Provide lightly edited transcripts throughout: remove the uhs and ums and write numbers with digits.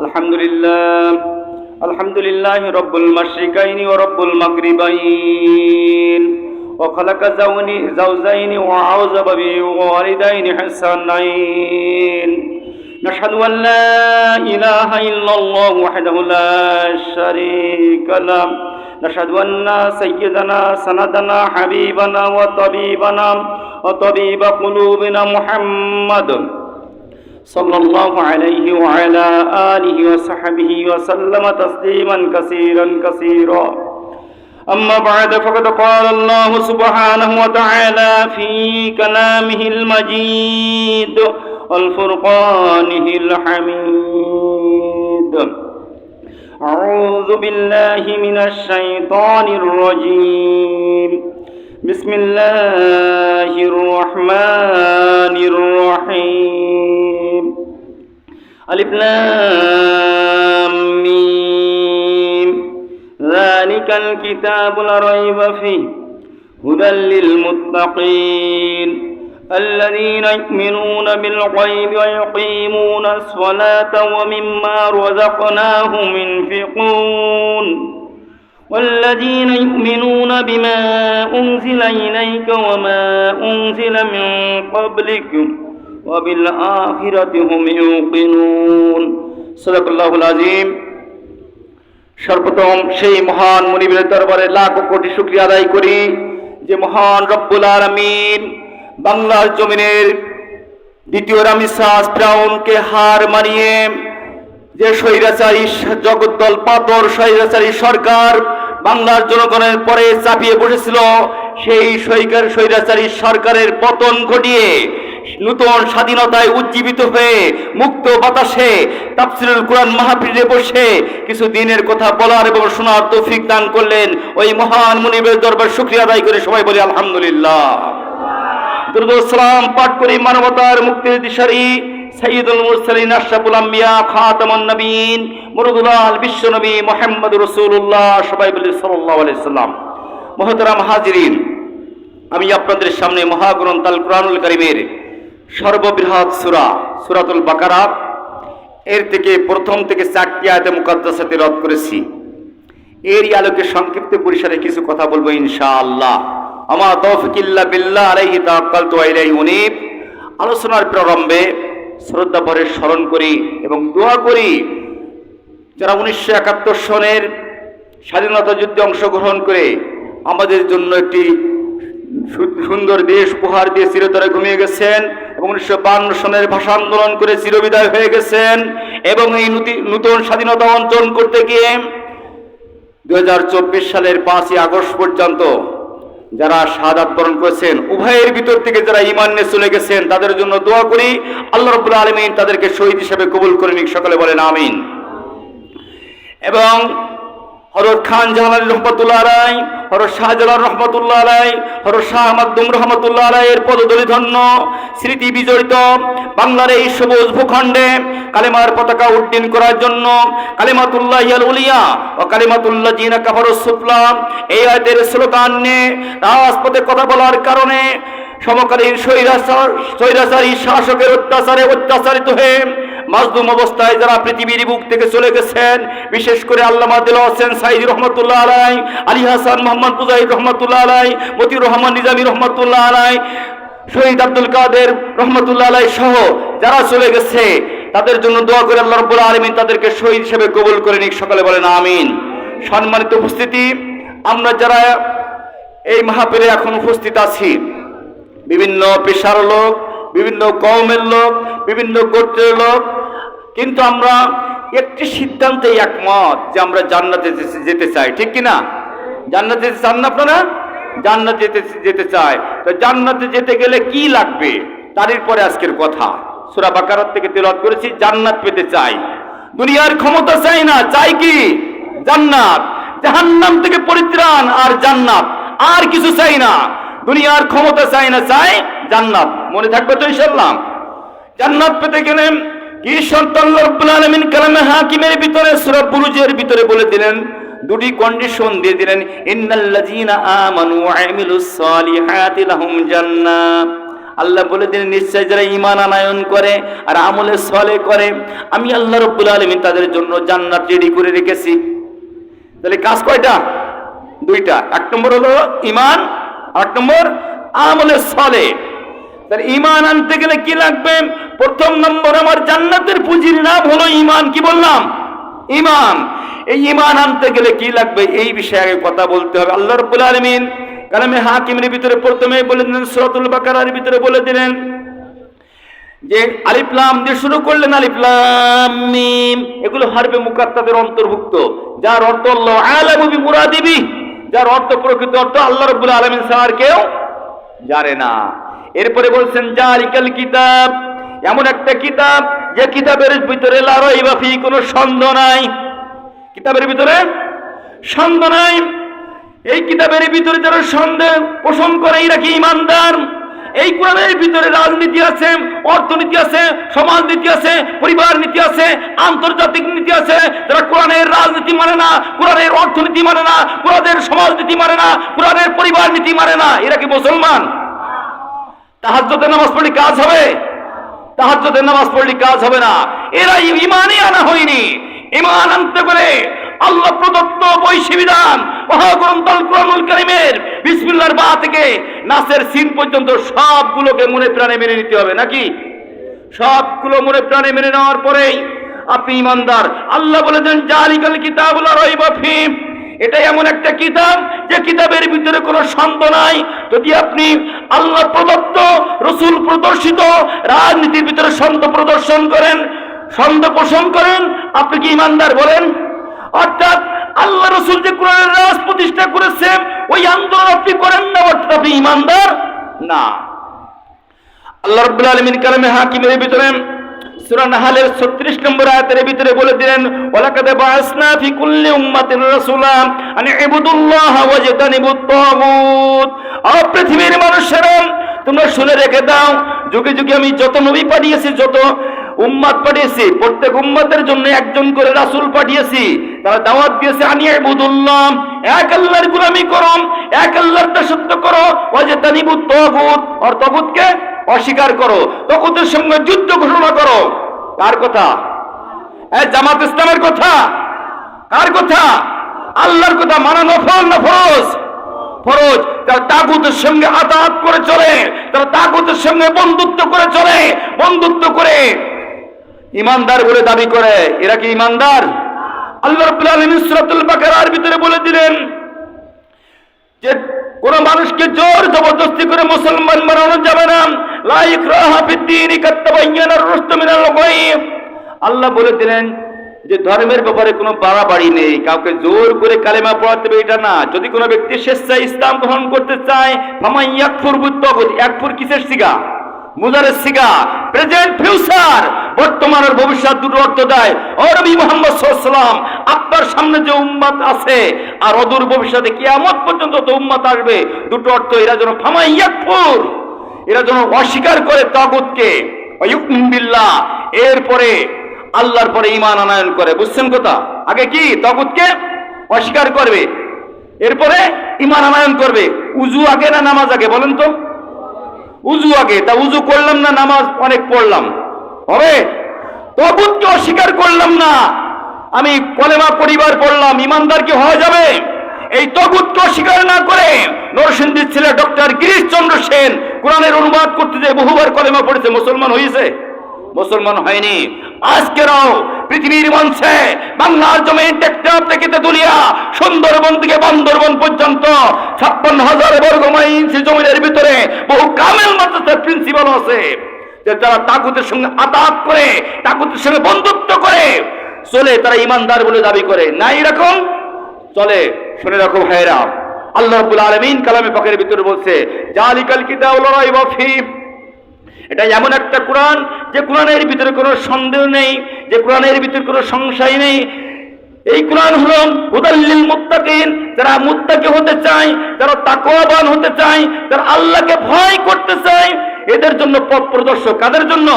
আলহামদুলিল্লাহ আলহামদুলিল্লাহি রাব্বুল মাশরিকাইনি ওয়া রাব্বুল মাগরিবাইন ওয়া খালাকা যাওজাইনি ওয়া আউযাবা বিওয়ালিদাইনি হাসানাইন নাশহাদু আন লা ইলাহা ইল্লাল্লাহু ওয়াহদাহু লা শারীকা লাহু نشهد أن سيدنا سندنا حبيبنا وطبيبنا وطبيب قلوبنا محمد صلى الله عليه وعلى آله وصحبه وسلم تسليما كثيرا كثيرا أما بعد فقد قال الله سبحانه وتعالى في كلامه المجيد والفرقانه الحميد أعوذ بالله من الشيطان الرجيم بسم الله الرحمن الرحيم ألف لام ميم ذلك الكتاب لا ريب فيه هدى للمتقين الذين يؤمنون بالغيب ويقيمون الصلاة ومما رزقناهم ينفقون والذين يؤمنون بما أنزل إليك وما أنزل من قبلك وبالآخرة هم يوقنون صدق الله العظيم সর্বপ্রথম সেই মহান মুনিবের দরবারে লাখ কোটি শুকরিয়া আদায় করি যে মহান রব্বুল আলামিন বাংলার জমিনের দ্বিতীয় রামিসাস ফিরআউনকে হার মানিয়ে যে স্বৈরাচারী জগদ্দল পাথর স্বৈরাচারী সরকার বাংলার জনগণের পরে চাপিয়ে বসেছিল, সেই স্বৈরাচারী সরকারের পতন ঘটিয়ে নূতন স্বাধীনতায় উজ্জীবিত হয়ে মুক্ত বাতাসে তাফসীরুল কুরআন মাহফিলে বসে কিছু দিনের কথা বলার এবং শোনার তৌফিক দান করলেন ওই মহান মুনিবের দরবারে শুকরিয়া আদায় করে সবাই বলি আলহামদুলিল্লাহ। দুরূদ ও সালাম পাঠ করি মানবতার মুক্তির দিশারি সাইয়্যিদুল মুরসালিন আশরাফুল আম্বিয়া খাতামুন নবীন মুরুদুল বিশ্ব নবী মুহাম্মদুর রাসূলুল্লাহ সবাই বলি সাল্লাল্লাহু আলাইহি সাল্লাম। মুহতারাম হাজিরিন, আমি আপনাদের সামনে মহাগ্রন্থ আল কুরআনুল কারীমের সর্ববৃহৎ সূরা সূরাতুল বাকারা এর থেকে প্রথম থেকে 4টি আয়াতে মুকাদ্দাসা তেলাওয়াত করেছি। এরই আলোকে সংক্ষিপ্ত পরিসরে কিছু কথা বলবো ইনশাআল্লাহ। আমা তাওফিক ইল্লা বিল্লাহ আলাইহি তাওয়াক্কালতু ওয়া ইলাইহি উনীব। আলোচনার প্রারম্ভে শ্রদ্ধা ভরে স্মরণ করি এবং দোয়া করি যারা 1971 সনের স্বাধীনতা যুদ্ধে অংশগ্রহণ করে আমাদের জন্য একটি সুন্দর দেশ উপহার দিয়ে চিরতরে ঘুমিয়ে গেছেন এবং 1952 সনের ভাষা আন্দোলন করে চিরবিদায় হয়ে গেছেন এবং এই নূতন স্বাধীনতা অর্জন করতে গিয়ে 2024 সালের 5ই আগস্ট পর্যন্ত যারা শাহাদাত বরণ করেছেন, উভয়ের ভিতর থেকে যারা ঈমান নিয়ে চলে গেছেন তাদের জন্য দোয়া করি আল্লাহ রাব্বুল আলামিন তাদেরকে শহীদ হিসেবে কবুল করে নিক, সকলে বলেন আমিন। এবং হযরত খান জাহান রহমাতুল্লাহ আলাইহি, হযরত শাহজালাল রহমাতুল্লাহ আলাইহি, হযরত শাহ মাকদুম রহমাতুল্লাহ আলাইহির পদধূলি ধন্য স্মৃতি বিজড়িত বাংলার এই সবুজ ভূখণ্ডে কালেমার পতাকা উড্ডীন করার জন্য কালিমাতুল্লাহিল উলিয়া ও কালিমাতুল্লাযিনা কাফারুস সুফলা এই আয়াতের স্লোগান নিয়ে রাজপথে কথা বলার কারণে সমকালীন স্বৈরাচারী শাসকের অত্যাচারিত হয়ে মাজলুম অবস্থায় যারা পৃথিবীর বুক থেকে চলে গেছেন, বিশেষ করে আল্লামা দেলোয়ার হোসেন সাঈদী রহমাতুল্লাহ আলাইহি, আলী হাসান মোহাম্মদ মুজাহিদ রহমাতুল্লাহ আলাইহি, মতিউর রহমান নিজামী রহমাতুল্লাহ আলাইহি, শহীদ আব্দুল কাদের রহমাতুল্লাহ আলাইহি সহ যারা চলে গেছে তাদের জন্য দোয়া করে আল্লাহ রাব্বুল আলামিন তাদেরকে শহীদ হিসেবে কবুল করে নিক, সকলে বলেন আমিন। সম্মানিত উপস্থিতি, আমরা যারা এই মাহফিলে এখন উপস্থিত আছি বিভিন্ন পেশার লোক, বিভিন্ন কওমের লোক, বিভিন্ন গোত্রের লোক, কিন্তু আমরা একটি সিদ্ধান্তে একমত যে আমরা জান্নাতে যেতে চাই, ঠিক কিনা? জান্নাতে যেতে চান না আপনারা? জান্নাতে যেতে চাই। তো জান্নাতে যেতে গেলে কি লাগবে তারই পরে আজকের কথা। সূরা বাকারা থেকে তেলাওয়াত করেছি, জান্নাত পেতে চাই, দুনিয়ার ক্ষমতা চাই না, চাই কি? জান্নাত। জাহান্নাম থেকে পরিত্রাণ আর জান্নাত, আর কিছু চাই না। দুনিয়ার ক্ষমতা চাই না, চাই জান্নাত। মনে থাকবে তো ইনশাআল্লাহ? জান্নাত পেতে গেলে কি শর্ত আল্লাহ রাব্বুল আলামিন কালামে হাকিমের ভিতরে সূরা বুরুজের ভিতরে বলে দিলেন, দুটি কন্ডিশন দিয়ে দিলেন, ইন্নাল্লাযীনা আমানু ওয়া আমিলুস সালিহাতি লাহুম জান্নাত। আল্লাহ বলে দিলেন নিশ্চয় যারা ঈমান আনয়ন করে আর আমলে সালেহ করে আমি আল্লাহ রাব্বুল আলামিন তাদের জন্য জান্নাত রেডি করে রেখেছি। তাহলে কাজ কয়টা? দুইটা। এক নম্বর হলো ঈমান, আর এক নম্বর আমলে সালেহ। তাহলে ঈমান আনতে গেলে কি লাগবে? প্রথম নম্বর আমার জান্নাতের পুঁজির নাম হলো ঈমান। কি বললাম? ঈমান। এই ঈমান আনতে গেলে কি লাগবে এই বিষয়ে আগে কথা বলতে হবে। আল্লাহ রাব্বুল আলামিন কালামে হাকিমের ভিতরে প্রথমে বলে দিলেন, সূরাতুল বাকারার ভিতরে বলে দিলেন যে আলিফ লাম দিয়ে শুরু করলেন, আলিফ লাম মিম, এগুলো হরফে মুকাত্তাদের অন্তর্ভুক্ত, যার অর্থ আল্লাহ আলামু বিমুরাদিবি, যার অর্থ প্রকৃত অর্থ আল্লাহ রাব্বুল আলামিন ছাড়া আর কেউ জানে না। এরপরে বলছেন জালিকাল কিতাব, এমন একটা কিতাব যে কিতাবের ভিতরে লা রাইবা ফি, কোনো সন্দেহ নাই। কিতাবের ভিতরে সন্দেহ নাই। এই কিতাবের ভিতরে যারা সন্দেহ পোষণ করে এরা কি ঈমানদার? এই কোরআনের ভিতরে রাজনীতি আছে, অর্থনীতি আছে, সমাজনীতি আছে, পরিবার নীতি আছে, আন্তর্জাতিক নীতি আছে। যারা কোরআনের রাজনীতি মানে না, কোরআনের অর্থনীতি মানে না, কোরআনের সমাজনীতি মানে না, কোরআনের পরিবার নীতি মানে না, এরা কি মুসলমান? তাহাজ্জুদের নামাজ পড়লে কাজ হবে? তাহাজ্জুদের নামাজ পড়লে কাজ হবে না। এরা ঈমানই আনা হয়নি। ঈমান আনতে করে আল্লাহ প্রদত্ত বৈশী বিধান মহাগ্রন্থ আল কোরআনুল কারীমের বিসমিল্লাহর বা থেকে নাসের সিন পর্যন্ত সবগুলোকে মনে প্রাণে মেনে নিতে হবে, নাকি? সবগুলো মনে প্রাণে মেনে নেওয়ার পরেই আপনি ঈমানদার। আল্লাহ বলেছেন জালিকাল কিতাবুল লা রাইবা ফি, এটা এমন একটা কিতাব যে কিতাবের ভিতরে কোনো সন্দেহ নাই। যদি আপনি আল্লাহ প্রদত্ত রাসূল প্রদর্শিত রাজনীতির ভিতরে সন্দেহ প্রদর্শন করেন, সন্দেহ পোষণ করেন, আপনি কি ঈমানদার বলেন? অর্থাৎ আল্লাহ রাসূল যে কোরআনের রাজ প্রতিষ্ঠা করেছেন ওই আন্দোলন আপনি করেন না, অর্থাৎ আপনি ঈমানদার না। আল্লাহ রাব্বুল আলামিন কালামে হাকিমের ভিতরে সূরা নাহলের 36 নম্বর আয়াতের ভিতরে বলে দিলেন ওয়ালাকাদ বাআসনা ফি কুল্লি উম্মাতিন রাসূলা আন ইবুদুল্লাহা ওয়াজতানিবুত তাগুত। পৃথিবীর মানুষেরা তোমরা শুনে রেখে দাও, যুগে যুগে আমি যত নবী পাঠিয়েছি, যত উম্মত পাঠিয়েছি, প্রত্যেক উম্মতের জন্য একজন করে রাসূল পাঠিয়েছি। তারা দাওয়াত দিয়েছে আন ইবুদুল্লাহ, এক আল্লাহর গোলামি করো, এক আল্লাহর দাসত্ব করো, ওয়াজতানিবুত তাগুত, আর তাগুতকে অস্বীকার করো, তাগুতের সঙ্গে যুদ্ধ ঘোষণা করো। কার কথা? জামাত ইসলামের কথা? কার কথা? আল্লাহর কথা। মানা নফল না ফরজ? ফরজ। তারা তাগুতের সঙ্গে আতাত করে চলে, তারা তাগুতের সঙ্গে বন্ধুত্ব করে চলে, বন্ধুত্ব করে ঈমানদার বলে দাবি করে। এরা কি ঈমানদার? আল্লাহ রাব্বুল আলামিন সূরাতুল বাকারার ভিতরে বলে দিলেন যে কোন মানুষকে জোর জবরদস্তি করে মুসলমান বানানো যাবে না। লা ইকরাহা ফিদ-দীন কাদ তাবায়্যানার রুশদু মিনাল গায়। আল্লাহ বলে দিলেন যে ধর্মের ব্যাপারে কোনো বাড়াবাড়ি নেই, কাউকে জোর করে কালেমা পড়াতে হবে এটা না। যদি কোনো ব্যক্তি স্বেচ্ছায় ইসলাম গ্রহণ করতে চায়, ফামান ইয়াকফুর বিত-তাগুত, ইয়াকফুর কিসের সিগা? মুজারের সিগা, প্রেজেন্ট ফিউচার, বর্তমান আর ভবিষ্যৎ দুটো অর্থ দেয়। ও নবী মুহাম্মদ সাল্লাল্লাহু আলাইহি ওয়াসাল্লাম, আপনার সামনে যে উম্মত আছে আর অদূর ভবিষ্যতে কিয়ামত পর্যন্ত তো উম্মত আসবে, দুটো অর্থ। এরা যেন ফামান ইয়াকফুর, এরা যেন অস্বীকার করে তাগুতকে, ওয়ায়ুমিন বিল্লাহ, এরপরে আল্লাহর পরে ঈমান আনয়ন করে। বুঝছেন কথা? আগে কি তাগুতকে অস্বীকার করবে, এরপরে ঈমান আনয়ন করবে। উযু আগে না নামাজ আগে বলেন তো? উযু আগে। তা উযু করলাম না, নামাজ অনেক পড়লাম, হবে? তাগুতকে অস্বীকার করলাম না, আমি কলেমা পরিবার পড়লাম, ঈমানদার কি হওয়া যাবে? এই তাগুতকে অস্বীকার না করে নরসিংদীর ছেলে ডক্টর গিরিশচন্দ্র সেন কোরআনের অনুবাদ করতে যে বহুবার কলেমা পড়েছে, মুসলমান হয়েছে? মুসলমান হয়নি। আজকেরাও পৃথিবীর মঞ্চে বাংলার জমিন টেকনাফ থেকে তেতুলিয়া, সুন্দরবন থেকে বান্দরবন পর্যন্ত 56,000 বর্গ মাইল জমিনের ভিতরে বহু কামেল মাদ্রাসার প্রিন্সিপাল আছে যে যারা তাগুতের সঙ্গে আতাত করে, তাগুতের সঙ্গে বন্ধুত্ব করে চলে, তারা ঈমানদার বলে দাবি করে না। এরকম চলে। শুনে রাখো ভাইরা, আল্লাহ রাব্বুল আলামিন কালামে পাকের ভিতরে বলছে জালিকাল কিতাবুল লা রাইবা ফি, এটা এমন একটা কোরআন যে কোরআনের ভিতরে কোনো সন্দেহ নেই, যে কোরআনের ভিতরে কোনো সংশয় নেই। এই কোরআন হলো হুদাল লিল মুত্তাকিন, যারা মুত্তাকি হতে চায়, যারা তাকওয়াবান হতে চায়, যারা আল্লাহকে ভয় করতে চায়, এদের জন্য পথ প্রদর্শক। কাদের জন্য?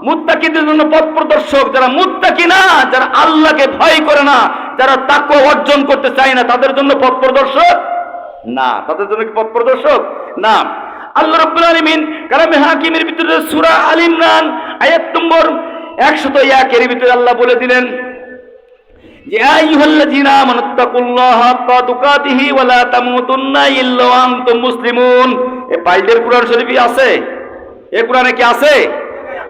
মুত্তাকিদের জন্য পথ প্রদর্শক। যারা মুত্তাকি না, যারা আল্লাহকে ভয় করে না, যারা তাকওয়া অর্জন করতে চায় না, তাদের জন্য পথ প্রদর্শক না। তাদের জন্য কি পথ প্রদর্শক? না। আল্লাহ রাব্বুল আলামিন কালামে হাকিমের ভিতরে সূরা আল ইমরান আয়াত নম্বর 101 এর ভিতরে আল্লাহ বলে দিলেন যে আইয়ুহাল্লাযীনা আমানুত্তাকুল্লাহা হাক্কা তুকাতিহি ওয়া লা তামুতুন্না ইল্লা ওয়া আনতুম মুসলিমুন। এই বাইবেল কোরআন শরীফে আছে, এই কোরআনে কি আছে?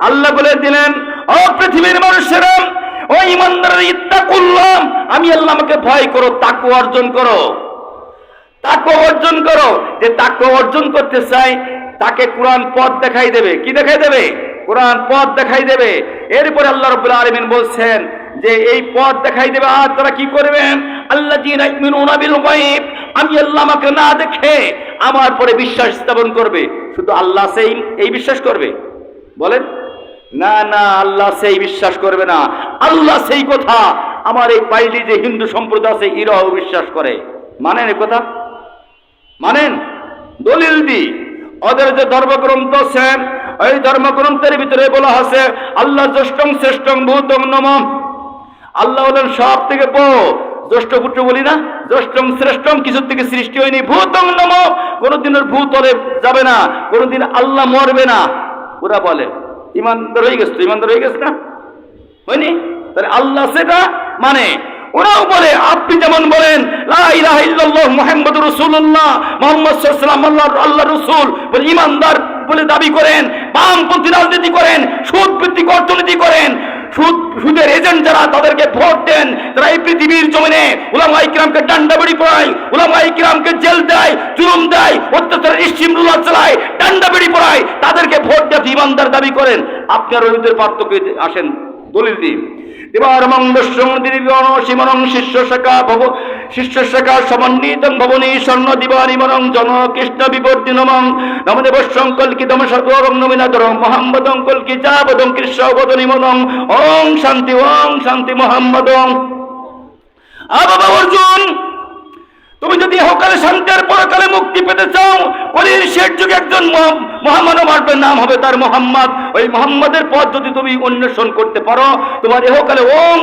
আল্লাহ বলে দিলেন, ও পৃথিবীর মানুষেরা, ও ঈমানদাররা, ইত্তাকুল্লাহ, আমি আল্লাহ আমাকে ভয় করো, তাকওয়া অর্জন করো, তাকওয়া অর্জন করো। যে তাকওয়া অর্জন করতে চাই তাকে কোরআন পথ দেখাই দেবে। কি দেখাই দেবে? কোরআন পথ দেখাই দেবে। এরপরে আল্লাহ রাব্বুল আলামিন বলছেন যে এই পথ দেখাই দেবে। আর তারা কি করবেন? আল্লাযীনা ইউমিনুনা বিল গায়ব, আমি আল্লাহ আমাকে না দেখে আমার পরে বিশ্বাস স্থাপন করবে। শুধু আল্লাহ সেই এই বিশ্বাস করবে? বলেন না, না, আল্লাহ সেই বিশ্বাস করবে না। আল্লাহ সেই কথা আমার এই পাইলি যে হিন্দু সম্প্রদায় আছে এরাও বিশ্বাস করে। মানেন এই কথা? মানেন? দলিল দি। ওদের যে ধর্মগ্রন্থ আছে ওই ধর্মগ্রন্থের ভিতরে বলা আছে আল্লাহ জ্যেষ্ঠং শ্রেষ্ঠং ভূতং নমঃ। আল্লাহ হলেন সব থেকে বড়, জ্যেষ্ঠ পুত্র বলি না, জ্যেষ্ঠং শ্রেষ্ঠং, কিছুর থেকে সৃষ্টি হয়নি। ভূতং নমঃ, কোনদিনের ভূত হলে যাবে না, কোনদিন আল্লাহ মরবে না। ওরা বলে ইমানদার হয়ে গেছে, ইমানদার হয়ে গেছে না, হয়নি? তাহলে আল্লাহ সেটা মানে। ওরাও বলে, আপনি যেমন বলেন লা ইলাহা ইল্লাল্লাহ মুহাম্মাদুর রাসূলুল্লাহ, মুহাম্মদ সাল্লাল্লাহু আলাইহি ওয়াসাল্লাম আল্লাহ রাসূল বলে ইমানদার বলে দাবি করেন, বামপন্থী রাজনীতি করেন, সুদ ভিত্তিক অর্থনীতি করেন, সুদের এজেন্ট যারা তাদেরকে ভোট দেন, তারা এই পৃথিবীর জমিনে উলামায়ে কিরামকে ডান্ডাবেড়ি পড়ায়, উলামায়ে কিরামকে জেল দেয়, জুলুম দেয়, অত্যাচারের স্টিমরুলার চালায়, ডান্ডাবেড়ি পড়ায়, তাদেরকে ভোট দিয়ে ইমানদার দাবি করেন। আপনার ওদের পার্থক্য আসেন, দলিল দিন। শিষ্য সমন্বিতং ভবনী স্বর্ণ দিবানিমনং জন কৃষ্ণ বিবর্তিনমং নমনে বর্ষং কল্কিতম সর্বং নমিনাদরং মোহাম্মদং কল্কিজাবদং কৃষ্ণবদনিমনং ওং শান্তি মোহাম্মদং। বাবা অর্জুন, তুমি যদি ইহকালে শান্তি আর পরকালে মুক্তি পেতে চাও, কলির শেষ যুগে একজন মহামানব আসবে, নাম হবে তার মোহাম্মদ। ওই মোহাম্মদের পথ যদি তুমি অন্বেষণ করতে পারো, তোমার ইহকালে ওং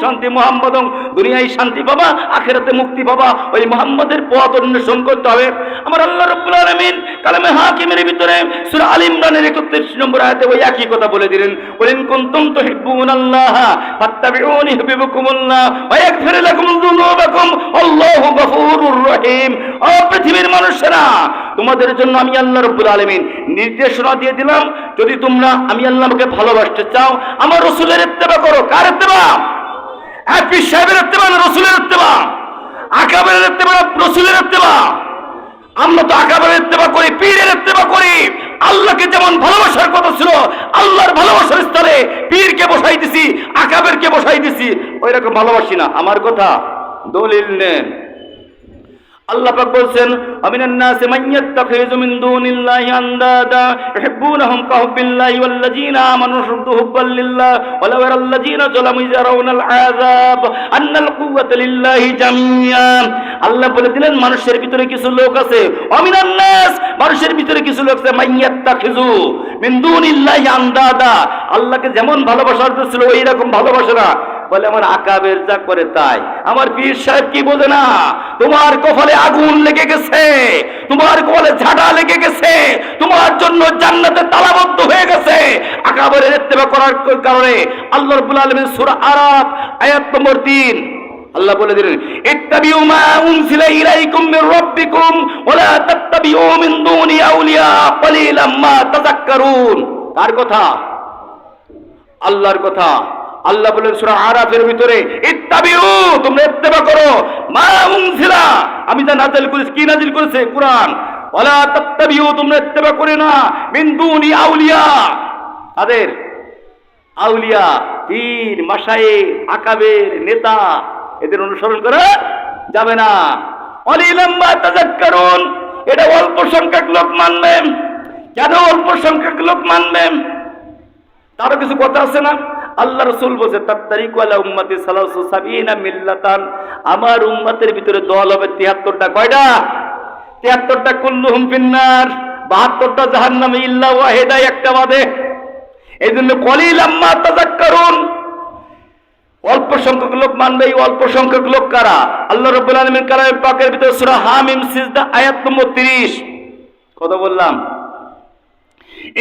শান্তি মোহাম্মদং, দুনিয়ায় শান্তি পাবা, আখিরাতে মুক্তি পাবা। ওই মোহাম্মদের পথ অন্বেষণ করতে হবে। আমার আল্লাহ রাব্বুল আলামিন কালামে হাকিমের ভিতরে সূরা আল ইমরানের 31 নম্বর আয়াতে ওই একই কথা বলে দিলেন, কুল ইন কুনতুম তুহিব্বুনাল্লাহ ফাত্তাবিউনি ইউহিব্বুকুমুল্লাহ ওয়া ইয়াগফির লাকুম যুনুবাকুম আল্লাহু গফুরুর রহিম। ও পৃথিবীর মানুষেরা, তোমাদের জন্য আমি আল্লাহ রাব্বুল আলামিন নির্দেশনা দিয়ে দিলাম, যদি তোমরা আমি আল্লাহকে ভালোবাসতে চাও, আমার রাসূলের ইত্তেবা করো। কার ইত্তেবা? পীর সাহেবের ইত্তেবা না রাসূলের ইত্তেবা? আকাবের ইত্তেবা না রাসূলের ইত্তেবা? আমরা তো আকাবের ইত্তেবা করি, পীরের ইত্তেবা করি। আল্লাহকে যেমন ভালোবাসার কথা ছিল, আল্লাহর ভালোবাসার স্থলে পীরকে বসাই দিছি, আকাবেরকে বসাই দিছি, ওই রকম ভালোবাসি না। আমার কথা দলিল নেন। আল্লাহ পাক বলছেন, আমিনান নাসি মান ইয়াত্তাখিযু মিন দুনিল্লাহি আনদাদা ইউহিব্বুনাহুম কাহুব্বিল্লাহি ওয়াল্লাযীনা আমানু আশাদ্দু হুব্বান লিল্লাহ ওয়ালাউ ইয়ারাল্লাযীনা যালামু ইয়ারাউনাল আযাব আন্নাল কুওয়াতা লিল্লাহি জামিআন। আল্লাহ বলে দিলেন, মানুষের ভিতরে কিছু লোক আছে, আমিনান নাস, মানুষের ভিতরে কিছু লোক আছে, মান ইয়াত্তাখিযু মিন দুনিল্লাহি আনদাদা, আল্লাহকে যেমন ভালোবাসার ছিল ওই রকম ভালোবাসে না। বলে আমার আকাবের যা করে তাই, আমার পীর সাহেব কি বোঝে না? তোমার কপালে আগুন লেগে গেছে, তোমার কপালে ঝাঁটা লেগে গেছে, তোমার জন্য জান্নাতে তালাবদ্ধ হয়ে গেছে আকাবের ইত্তেবা করার কারণে। আল্লাহ রাব্বুল আলামিন সূরা আরাফ আয়াত নম্বর 3 আল্লাহ বলে দিলেন, ইত্তাবিউ মা উনজিলা ইলাইকুম মির রাব্বিকুম ওয়া লা তাত্তাবিউ মিন দুনি আউলিয়া ক্বালিলাম মা তাযাক্কারুন। কার কথা? আল্লাহর কথা। আল্লাহ বলেন সূরা আরাফের ভিতরে, ইত্তাবিউ, তোমরা ইত্তেবা করো, মা উনজিলা, আমি যা নাযিল করেছি। কি নাযিল করেছে? কোরআন। ওয়ালা তাত্তাবিউ, তোমরা ইত্তেবা করে না, মিন দুনি আউলিয়া, তাদের আউলিয়া, পীর, মাশায়েখ, আকাবের, নেতা, এদের অনুসরণ করা যাবে না। ক্বালিলাম মা তাযাক্কারুন, এটা অল্প সংখ্যক লোক মানবে। কেন অল্প সংখ্যক লোক মানবে? তারও কিছু কথা আছে না? আল্লাহ রাসূল বলেছে, তাত্তারিকু আলা উম্মতি সালাসু সাবিনা মিল্লাতান, আমার উম্মতের ভিতরে দল হবে 73টা। কয়টা? 73টা। কুল্লুহুম ফিন্নার, 72টা জাহান্নামে ইল্লা ওয়াহিদা, একটা বাদে। এইজন্য ক্বালিলাম মা তাযাক্কারুন, অল্প সংখ্যক লোক মানবে। এই অল্প সংখ্যক লোক কারা? আল্লাহ রাব্বুল আলামিন কালামে পাকের ভিতরে সূরা হামিম সিজদা আয়াত নম্বর 30 কথা বললাম,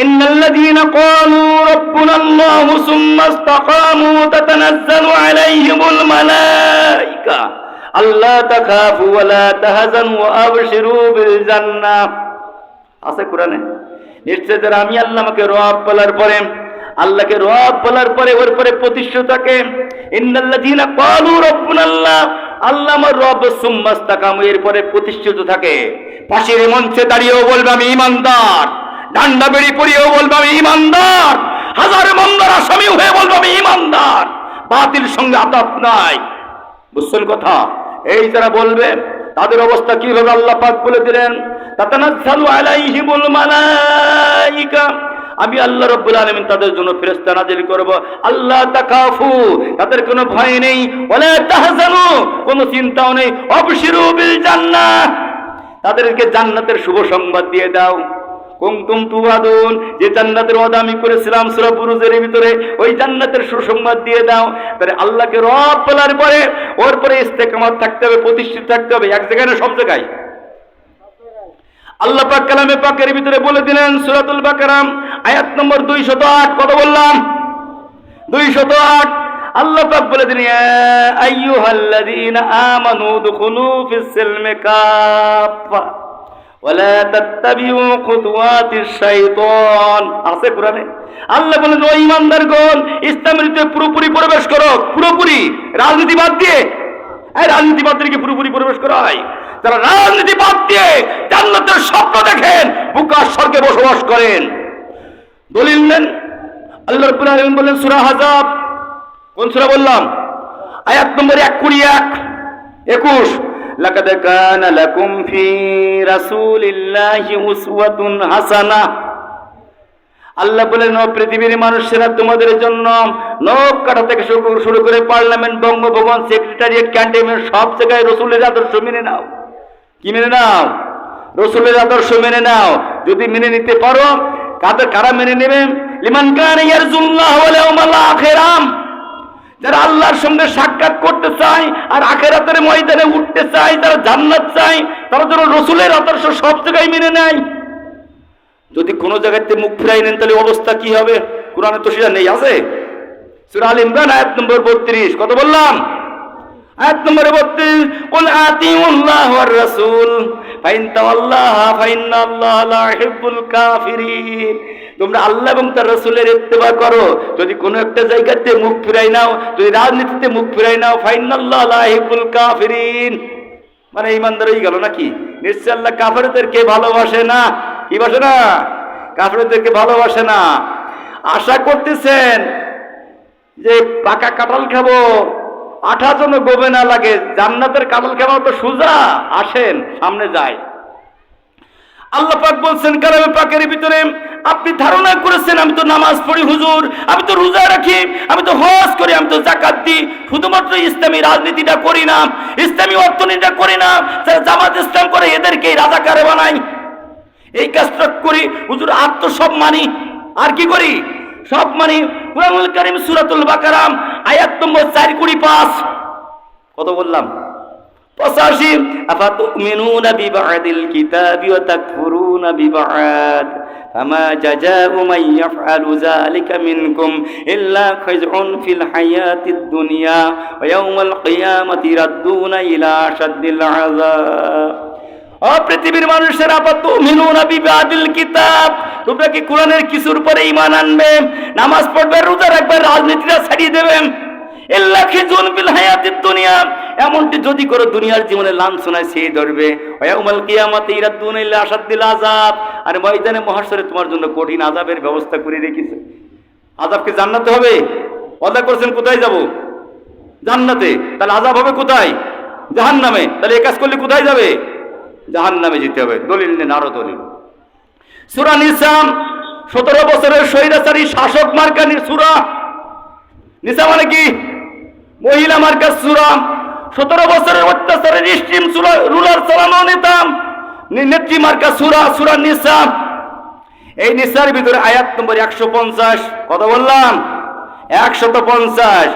ইন্নাল্লাযীনা ক্বালু রাব্বুনাল্লাহু সুম্মা ইসতাকামু তাতানাজ্জালু আলাইহিমুল মালায়েকা আল্লা তাখাফু ওয়া লা তাহজানু ওয়া আবশিরু বিল জান্নাহ। আছে কোরআনে। নিশ্চয় যারা আমি আল্লাহ আমাকে রব বলার পরে, আল্লাহকে রব বলার পরে ওর পরে প্রতিষ্ঠিত থাকে, ইন্নাল্লাযীনা ক্বালু রাব্বুনাল্লাহ, আল্লাহ আমার রব, সুম্মা ইসতাকামু, এর পরে প্রতিষ্ঠিত থাকে। ফাঁসির মঞ্চে দাঁড়িয়েও বলবে আমি ঈমানদার, ডান্ডা বেড়ি পরিয়েও বলবে আমি ঈমানদার, হাজার মামলার আসামি হয়ে বলবে আমি ঈমানদার, বাতিল সঙ্গে আতাত নাই। বুঝছেন কথা? এই যারা বলবে তাদের অবস্থা কি হবে আল্লাহ পাক বলে দিলেন, তাতানাজ্জালু আলাইহিমুল মালায়েকা, আমি আল্লাহ রাব্বুল আলামিন তাদের জন্য ফেরেশতা নাজিল করব। আল্লাহ তাকাফু, তাদের কোনো ভয় নেই, ওয়ালা তাহজানু, কোনো চিন্তাও নেই, আবশিরু বিল জান্নাহ, তাদেরকে জান্নাতের শুভ সংবাদ দিয়ে দাও। কুনতুম তুআদুন, যে জান্নাতের ওয়াদা আমি করেছিলাম সূরা বুরুজের ভিতরে, ওই জান্নাতের সুসংবাদ দিয়ে দাও। তাহলে আল্লাহকে রব বলার পরে ওর পরে ইস্তেকামত থাকতে হবে, প্রতিষ্ঠিত থাকতে হবে। এক জায়গায় না, সব জায়গায়। আল্লাহ পাক কালামে পাকের ভিতরে বলে দিলেন সূরাতুল বাকারা আয়াত নম্বর 208, কত বললাম? 208। আল্লাহ পাক বলে দিলেন, ইয়া আইয়ুহাল্লাযীনা আমানু দুখুলু ফিস সিলমি কাফা ওয়ালা তাত্তাবিউ খুতুওয়াতিশ শাইতান। আছে কোরআনে। আল্লাহ বলেন, ও ঈমানদারগণ, ইসলামের ভিতরে পুরোপুরি প্রবেশ করো। পুরোপুরি, রাজনীতি বাদ দিয়ে। এই রাজনীতি বাদ দিয়ে কি পুরোপুরি প্রবেশ করা হয়? যারা রাজনীতি বাদ দিয়ে জান্নাতের স্বপ্ন দেখেন, বুকার স্বর্গে বসবাস করেন। দলিল নেন, আল্লাহ রাব্বুল আলামিন বলেন সূরা আহজাব, কোন সূরা বললাম? আয়াত নম্বর 21, লাকাদ কানা লাকুম ফি রাসূলিল্লাহি উসওয়াতুন হাসানাহ। আল্লাহ বলেন, ও পৃথিবীর মানুষেরা, তোমাদের জন্য নখ কাটা থেকে শুরু করে পার্লামেন্ট, বঙ্গভবন, সেক্রেটারিয়েট, ক্যান্টনমেন্ট, সব জায়গায় রাসূলের আদর্শ মেনে নাও। কি মেনে নাও? রাসূলের আদর্শ মেনে নাও। যদি মেনে নিতে পারো, কারা মেনে নেবে? লিমান কানা ইয়ারজুল্লাহ ওয়াল ইয়াউমাল আখিরাম, যারা আল্লাহর সঙ্গে সাক্ষাৎ করতে চায় আর আখিরাতের ময়দানে উঠতে চায়, যারা জান্নাত চায়, তারা যেন রাসূলের আদর্শ সব জায়গায় মেনে নেয়। যদি কোনো জায়গাতে মুখ ফিরাই নেন, তাহলে অবস্থা কি হবে? কোরআনে তো সেটা নেই। আছে সূরা আল ইমরান আয়াত নম্বর 32, কত বললাম? আয়াত নম্বর 32, কুল আতিউল্লাহ ওয়ার রাসূল ফাইন তাওয়াল্লাহা ফাইন্নাল্লাহা লা ইউহিব্বুল কাফিরিন। তোমরা আল্লাহ এবং তার রাসূলের ইত্তেবা করো। যদি কোনো একটা জায়গাতে মুখ ফিরাই নাও, যদি রাজনীতিতে মুখ ফিরাই নাও, ফাইন্নাল্লাহা লা ইউহিব্বুল কাফিরিন, মানে ঈমানদার হয়ে গেল নাকি? নিশ্চয় আল্লাহ কাফেরদেরকে ভালোবাসে না। কি বাসে না? কাফেরদেরকে ভালোবাসে না। আশা করতেছেন যে পাকা কাঁঠাল খাবো, আঠা যেন গোবে না লাগে, জান্নাতের কাঁঠাল খাওয়া তো সোজা। আসেন সামনে যাই। আল্লাহ পাক বলছেন কালামে পাকের ভিতরে, আপনি ধারণা করেছেন আমি তো নামাজ পড়ি হুজুর, আমি তো রোজা রাখি, আমি তো হজ করি, আমি তো যাকাত দিই, শুধুমাত্র ইসলামী রাজনীতিটা করি না, ইসলামী অর্থনীতিটা করি না, যারা জামাত ইসলাম করে এদেরকেই রাজাকারে বানাই। এই কাজটা করি হুজুর, আর তো সব মানি। আর কি করি? সব মানি। কুরআনুল কারীম সূরাতুল বাকারা আয়াত নম্বর 425, কত বললাম? 85। আফাতুমিনুনা বিবাদিল কিতাবি ওয়া তাকফুরুনা বিবাদ ফামা জাযাউ মান ইয়াফআলু যালিকা মিনকুম ইল্লা খিজউন ফিল হায়াতিদ দুনিয়া ওয়া ইয়াউমাল কিয়ামাতি রাদ্দুনা ইলা আশাদ্দিল আযাব। ও পৃথিবীর মানুষেরা, আফাতুমিনুনা বিবাদিল কিতাব, তোমরা কি কোরআনের কিছুর উপরে ঈমান আনবে? নামাজ পড়বে, রোজা রাখবে, রাজনীতিটা ছাড়িয়ে দেবে। ইল্লা খিজুন ফিল হায়াতিদ দুনিয়া, এমনটি যদি করো দুনিয়ার জীবনে লাঞ্ছনায় সে ধরবে। ওয়া ইয়াউমাল কিয়ামাতি রাদ্দুনা ইলা আশাদ্দিল আযাব, আর ময়দানে মহাশরে তোমার জন্য কঠিন আযাবের ব্যবস্থা করে রেখেছে। আযাব কি জান্নাতে হবে? ওয়াদা করেছেন কোথায় যাব? জান্নাতে। তাহলে আযাব হবে কোথায়? জাহান্নামে। তাহলে এই কাজ করলে কোথায় যাবে? জাহান্নামে যেতে হবে। দলিল নেন, আরো দলিল। সূরা নিসা, 17 বছরের স্বৈরাচারী শাসক মার্কানি সূরা। নিসা মানে কি? মহিলা মার্কা সূরা। 17 বছরের অত্যাচারের স্ট্রিম রুলার চালানো নেত্রী মার্কা সূরা, সূরা নিসা। এই নিসার ভিতরে আয়াত নম্বর 150, কত বললাম? 150।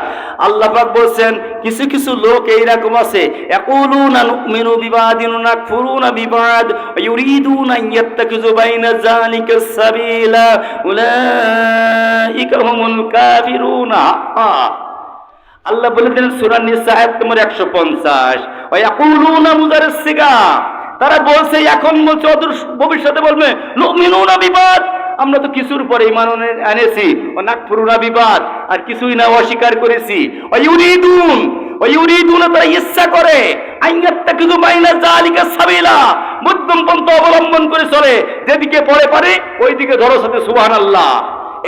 আল্লাহ পাক বলছেন কিছু কিছু লোক এইরকম আছে, ইয়াকুলুনা নুমিনু বিবাদিন ওয়া নাকফুরুনা বিবাদ ওয়া ইউরিদুনা আন ইয়াত্তাখিযু বাইনা যালিকা সাবিলা উলাইকা হুমুল কাফিরুনা। আল্লাহ বলেছেন সূরা নিসা আয়াত নম্বর 150, ওয়া ইয়াকুলুনা মুদাররিসিকা, তারা বলছে এখন বলছে অদূর ভবিষ্যতে বলবে নুমিনুনা বিবাদ, আমরা তো কিছুর পরে ঈমান এনেছি, ও নাকফুরুনা বিবাদ, আর কিছুই না অস্বীকার করেছি। ওয়ায়ুরিদুন তারা ইচ্ছা করে আইয়াত্তাকিযু বাইনা যালিকা সাবিলা, মধ্যম পন্থা অবলম্বন করে চলে, যেদিকে পড়ে পারে ওই দিকে ধরো সাথে সুবহানাল্লাহ,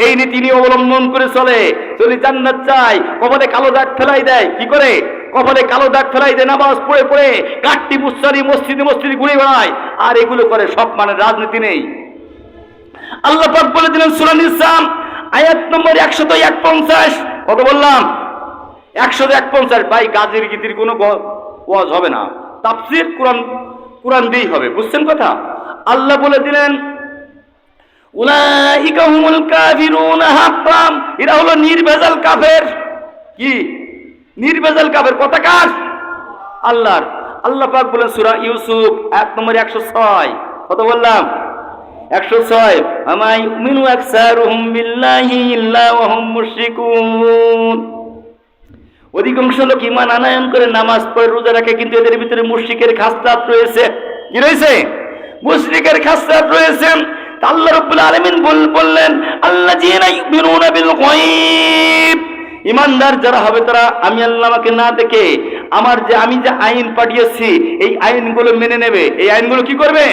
এই নীতি নিয়ে অবলম্বন করে চলে। যদি জান্নাত চাই কপালে কালো দাগ ফেলাই দেয়, কি করে কপালে কালো দাগ ফেলাই দেয়, নামাজ পড়ে পড়ে কাটটি মুসারি মসজিদে মসজিদে ঘুরে বেড়ায়, আর এগুলো করে, সব মানে রাজনীতি নেই। আল্লাহ পাক বলে দিলেন সূরা নিসা আয়াত নম্বর 151, কত বললাম 151। ভাই গাজির গীতির কোনো ওয়াজ হবে না, তাফসীর কোরআন দিয়েই হবে, বুঝছেন কথা। আল্লাহ বলে দিলেন উলাইকা হুমুল কাফিরুনা হাক্কান, এরা হলো নির্ভেজাল কাফের। কি নির্ভেজাল কাফের? কথা কার? আল্লাহর। আল্লাহ পাক বলেন সূরা ইউসুফ আয়াত নম্বর 106, কত বললাম 106, আমা ইউমিনু আকসারুহুম বিল্লাহি ইল্লা ওয়া হুম মুশরিকুন, অধিকাংশ লোক ঈমান আনয়ন করে নামাজ পড়ে রোজা রাখে, কিন্তু এদের ভিতরে মুশরিকের খাসলাত রয়েছে। কি রয়েছে? মুশরিকের খাসলাত রয়েছে। আল্লাহ রাব্বুল আলামিন বললেন আল্লাযীনা ইউমিনুনা বিল গায়ব, ঈমানদার যারা হবে তারা আমি আল্লাহকে না দেখে আমি যে আইন পাঠিয়েছি এই আইনগুলো মেনে নেবে। এই আইনগুলো কি করবে?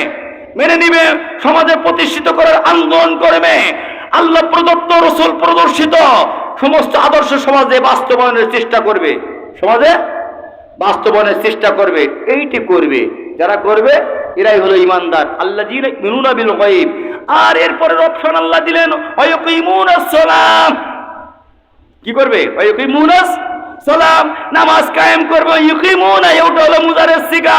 মেনে নিবে। সমাজে প্রতিষ্ঠিত করার আন্দোলন করবে। আল্লাহ প্রদত্ত রাসূল প্রদর্শিত সমস্ত আদর্শ সমাজে বাস্তবায়নের চেষ্টা করবে, সমাজে বাস্তবায়নের চেষ্টা করবে। এইটি করবে যারা করবে এরাই হলো ঈমানদার। আল্লাযীনা ইউমিনুনা বিল গায়ব। আর এরপরের অপশন আল্লাহ দিলেন ওয়া ইয়াকিমুনাস সালাম। কি করবে? ওয়া ইয়াকিমুনাস সালাম, নামাজ কায়েম করবে। ইউকিমুনা এটা হলো মুজারের সিগা,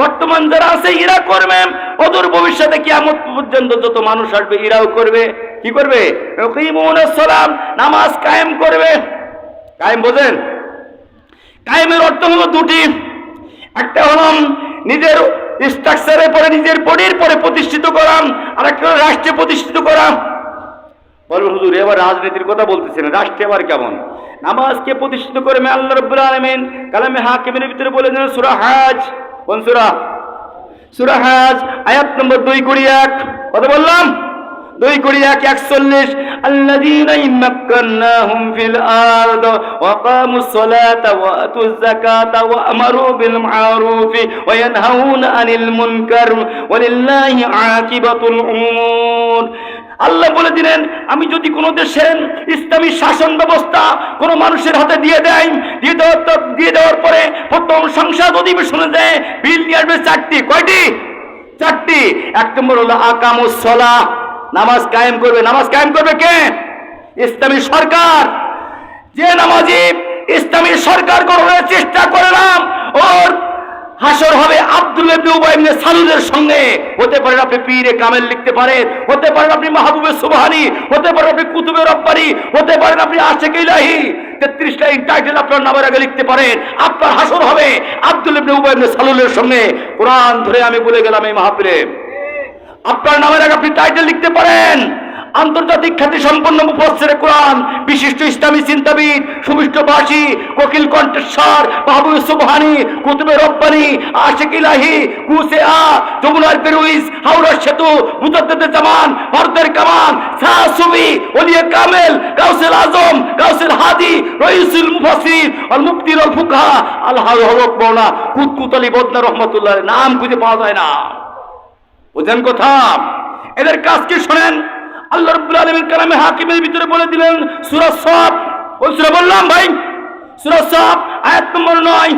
বর্তমান যারা আছে এরা করবে, অদূর ভবিষ্যতে কিয়ামত পর্যন্ত যত মানুষ আসবে এরাও করবে। কি করবে? ইয়াকিমুনাস সালাম, নামাজ কায়েম করবে। কায়েম বোঝেন? কায়েমের অর্থ হলো দুটি, একটা হলো নিজের স্ট্রাকচারে পরে নিজের বডির পরে প্রতিষ্ঠিত করা, আর একটা রাষ্ট্রে প্রতিষ্ঠিত করা। বলবেন হুজুর এবার রাজনীতির কথা বলতেছেন, রাষ্ট্রে আবার কেমন? নামাজকে প্রতিষ্ঠিত করে আল্লাহ রাব্বুল আলামিন কালামে হাকিমের ভিতরে বলে দিলেন সূরা হজ। কোন সূরা? সূরা হজ আয়াত নম্বর 221, কত বললাম? 221 41, আল্লাযীনা ইম্মাক্কান্নাহুম ফিল আরদ ওয়া কামুস সালাতা ওয়া আতুজ যাকাতা ওয়া আমারু বিল মা'রুফি ওয়া ইয়ানহাউনা আনিল মুনকার ওয়া লিল্লাহি আকিবাতুল উমুর। আল্লাহ বলে দিলেন আমি যদি কোনো দেশের ইসলামী শাসন ব্যবস্থা কোনো মানুষের হাতে দিয়ে দেওয়ার পরে প্রথম সংসদ অধিবেশনে দেয় বিল নিয়ে আসবে 4টি। কয়টি? 4টি। এক নম্বর হলো আকামুস সালাহ, নামাজ কায়েম করবে। নামাজ কায়েম করবে কে? ইসলামী সরকার। যে নামাজি ইসলামী সরকার গঠনের চেষ্টা করলাম ওর হাসর হবে আব্দুল্লাহ ইবনে উবাই ইবনে সালুলের সঙ্গে। হতে পারে আপনি পীরে কামেল লিখতে পারেন, হতে পারেন আপনি মাহবুবে সুবহানি, হতে পারেন আপনি কুতুবে রব্বানি, হতে পারেন আপনি আশিক ইলাহি, 33টা টাইটেল আপনার নামের আগে লিখতে পারেন। আপনার হাসর হবে আব্দুল্লাহ ইবনে উবাই ইবনে সালুলের সঙ্গে। কোরআন ধরে আমি বলে গেলাম এই মাহফিলে, আপনার নামের আগে আপনি টাইটেল লিখতে পারেন আন্তর্জাতিক খ্যাতি সম্পন্ন মুফাসসিরে কোরআন, বিশিষ্ট ইসলামী চিন্তাবিদ, সুমিষ্টভাষী, কোকিল কণ্ঠস্বর, মাহবুবে সুবহানি, কুতুবে রব্বানি, আশিক ইলাহি, কুসেআ, যমুনার পেরুইজ, হাওড়ার সেতু, মুজাদ্দেদে জামান, ভারতের কামান, শাহ সুফি, ওলিয়ে কামেল, গাউসুল আজম, গাউসুল হাদি, রইসুল মুফাসসির, আল মুফতির আল ফুকাহা, আল হযরত মাওলানা কুতকুত আলী বদনা রাহমাতুল্লাহ নাম খুঁজে পাওয়া যায় না। বুঝেন কথা? এদের কাজ কি শোনেন। আল্লাহ রাব্বুল আলামিন কালামে হাকিমের ভিতরে বলে দিলেন সূরা সাফ। কোন সূরা বললাম ভাই? সূরা সাফ আয়াত নম্বর 9,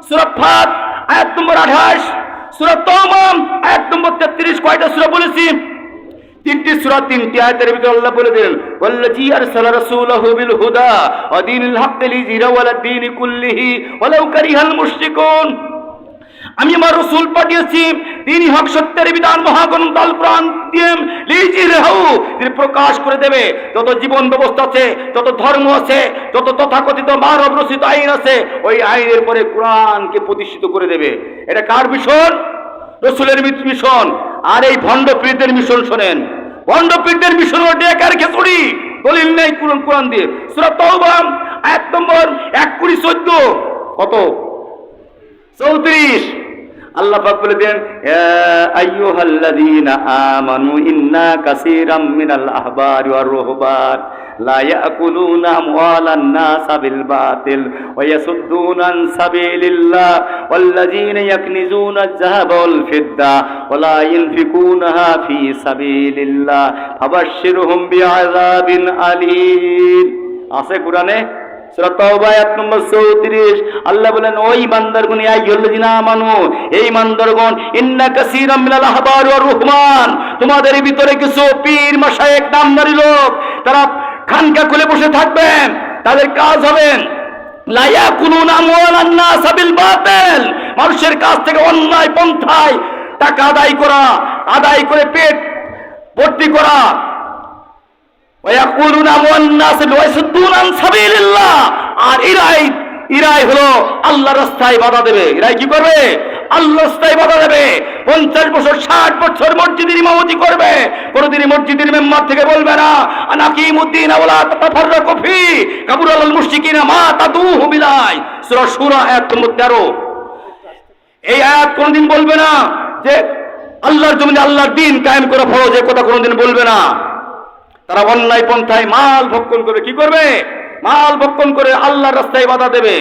সূরা ফাত আয়াত নম্বর 28, সূরা তাওবা আয়াত নম্বর 33। কয়টা সূরা বলেছি? 3টি সূরা, 3টি আয়াতের ভিতরে আল্লাহ বলে দিলেন ওয়াল্লাযী আরসালা রাসূলাহু বিল হুদা ওয়া দীনিল হাক্কি লিইয়ুযহিরাহু আলা দ্বীনি কুল্লিহি ওয়ালাউ কারিহাল মুশরিকুন। আমি আমার রাসূল পাঠিয়েছি, তিনি হক সত্যের বিধান মহাগ্রন্থ আল কোরআন দিয়ে লিজিরহু, তিনি প্রকাশ করে দেবে। যত জীবন ব্যবস্থা আছে, যত ধর্ম আছে, যত তথাকথিত মানব রচিত আইন আছে, ওই আইনের পরে কোরআনকে প্রতিষ্ঠিত করে দেবে। এটা কার মিশন? রাসূলের মিশন। আর এই ভণ্ড পীরদের মিশন শোনেন। ভণ্ড পীরদের মিশন হলো ডেকার খেচুড়ি, দলিল নেই কোরআন দিয়ে। সূরা তাওবা আয়াত নম্বর 21-14 কত? 34। আল্লাহ পাক বলে দেন, ইয়া আইয়ুহাল্লাযীনা আমানু ইন্না কাসীরাম মিনাল আহবারি ওয়ার রুহবান লা ইয়াকুলুনা আমওয়ালান নাসা বিল বাতিল ওয়া ইয়াসুদ্দুনা আন সাবিলিল্লাহ ওয়াল্লাযীনা ইয়াকনিজুনা আয-যাহাবা ওয়াল ফিদ্দা ওয়া লা ইউনফিকুনাহা ফী সাবিলিল্লাহ ফাবাশশিরহুম বিআযাবিন আলীম। আছে কোরআনে সূরা তাওবা আয়াত নম্বর 34। আল্লাহ বলেন, ওই বান্দারগণ, ইয়া আইয়ুহাল্লাযীনা আমানু, এই বান্দারগণ, ইন্না কাসীরাম মিনাল আহবার ওয়ার রুহমান, তোমাদের ভিতরে কিছু পীর মাশায়েখ নামধারী লোক, তারা খানকা খুলে বসে থাকবেন। তাদের কাজ হবে লা ইয়াকুলুনা আমওয়ালান নাস বিল বাতিল, মানুষের কাছ থেকে অন্যায় পন্থায় টাকা আদায় করে পেট ভর্তি করা। আর ইরাই হলো আল্লাহর রাস্তায় বাধা দেবে। ইরাই কি করবে? আল্লাহর রাস্তায় বাধা দেবে। 50 বছর 60 বছর মসজিদের ইমামতি করবে, কোনদিন মসজিদের মেম্বার থেকে বলবে না আনাকিমুদ্দিন ওয়ালা তাতাফাররাকু ফি কাবুরাল মুশরিকিনা মা তাদুহু বিলাই। সূরা শুরা আয়াত নম্বর 13। এই আয়াত কোনদিন বলবে না যে আল্লাহর জমিনে আল্লাহর দ্বীন কায়েম করা ফরজ, এই কথা কোনদিন বলবে না। তারা অন্যায় পন্থায় মাল ভক্ষণ করে কি করবে? মাল ভক্ষণ করে আল্লাহর রাস্তায় বাধা দেবে।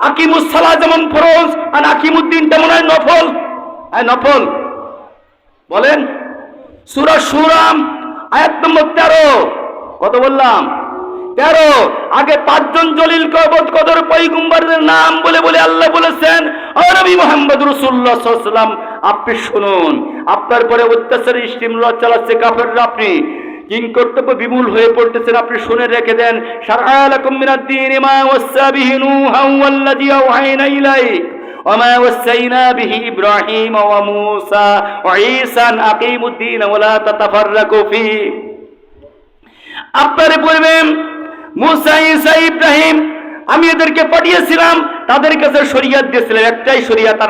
আকিমুস সালাহ যেমন ফরজ, আর আকিমুদ্দিন তেমন নফল। নফল বলেন সূরা শুরা আয়াত নম্বর 13। কত বললাম? 13। আগে 5 জন জলিল কদর পয়গম্বরের নাম বলে বলে আল্লাহ বলেছেন, ও নবী মুহাম্মদ রাসূলুল্লাহ সাল্লাল্লাহু আলাইহি ওয়াসাল্লাম, আপনি শুনুন, আপনার পরে অত্যাচারী স্টিমরোলার চালাচ্ছে কাফেররা, আপনি কিং কর্তব্য বিমূল হয়ে পড়তেছেন, আপনি শুনে রেখে দেন। শারআ লাকুম মিনাদ-দীন মা ওয়াসা বিহি নূহান ওয়াল্লাযী আওহায়না ইলাইক ওয়া মা ওয়াসাইনা বিহি ইব্রাহিম ওয়া মূসা ওয়া ঈসা আন আকিমুদ-দীন ওয়া লা তাতাফাররাকু ফীহি। আপনারা বলবেন মূসা, ঈসা, ইব্রাহিম, আমি এদেরকে পাঠিয়েছিলাম, তাদের কাছে শরীয়ত দিয়েছিলাম, একটাই শরীয়ত,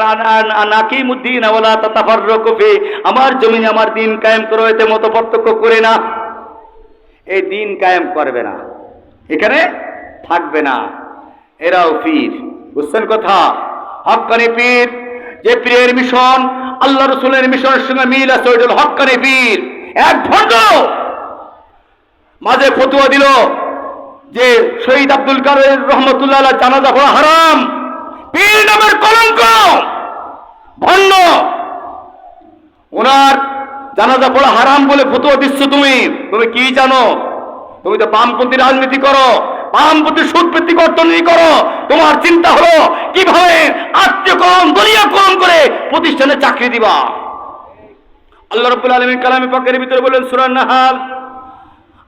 আন আকিমুদ-দীন ওয়া লা তাতাফাররাকু ফীহি, আমার জমিনে আমার দ্বীন কায়েম করো, এতে মত পার্থক্য করে না। এই দিন কায়েম করবে না, এখানে থাকবে না। এরাও পীর, বুঝছেন কথা? হক্কানি পীর, যে পীরের মিশন আল্লাহ রাসূলের মিশনের সঙ্গে মিল আছে, ওইটা হক্কানি পীর। এক ভণ্ড মাঝে ফতোয়া দিল যে শহীদ আব্দুল কাদের রহমতুল্লাহ আলাইহি জানাজা পড়া হারাম, পীর নামের কলঙ্ক, ভণ্ড। ওনার জানাজা পড়া হারাম বলে ফতোয়া দিচ্ছ তুমি কি জানো? তুমি তো বামপন্থী রাজনীতি করো, বামপন্থী সুদভিত্তিক অর্থনীতি করো। তোমার চিন্তা হলো কিভাবে আত্মীয়করণ দলীয়করণ করে প্রতিষ্ঠানে চাকরি দিবা। আল্লাহ রাব্বুল আলামিন কালামে পাকের ভিতরে বলেন সূরা নাহাল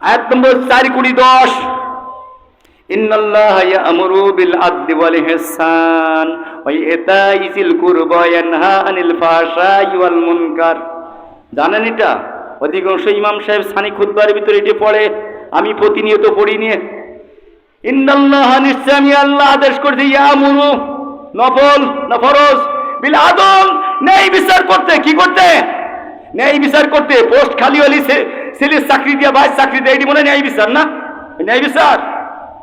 আয়াত নম্বর 4:10, ইন্নাল্লাহা ইয়া'মুরু বিল আদলি ওয়াল ইহসান ওয়া ইতাই যিল কুরবা ওয়া ইয়ানহা আনিল ফাহশাই ওয়াল মুনকার। জানেন এটা? অধিকাংশ ইমাম সাহেব সানি খুতবার ভিতরে এটি পড়ে, আমি প্রতিনিয়ত পড়ি নিয়ে। ইন্নাল্লাহা, নিশ্চয় আমি আল্লাহ আদেশ করেছি, ইয়া'মুরু নফল না ফরজ, বিল আদল ন্যায় বিচার করতে। কি করতে? ন্যায় বিচার করতে। পোস্ট খালি হলি ছেলের চাকরি দিয়ে ভাই চাকরি দিয়ে, এটি মনে ন্যায় বিচার না? ন্যায় বিচার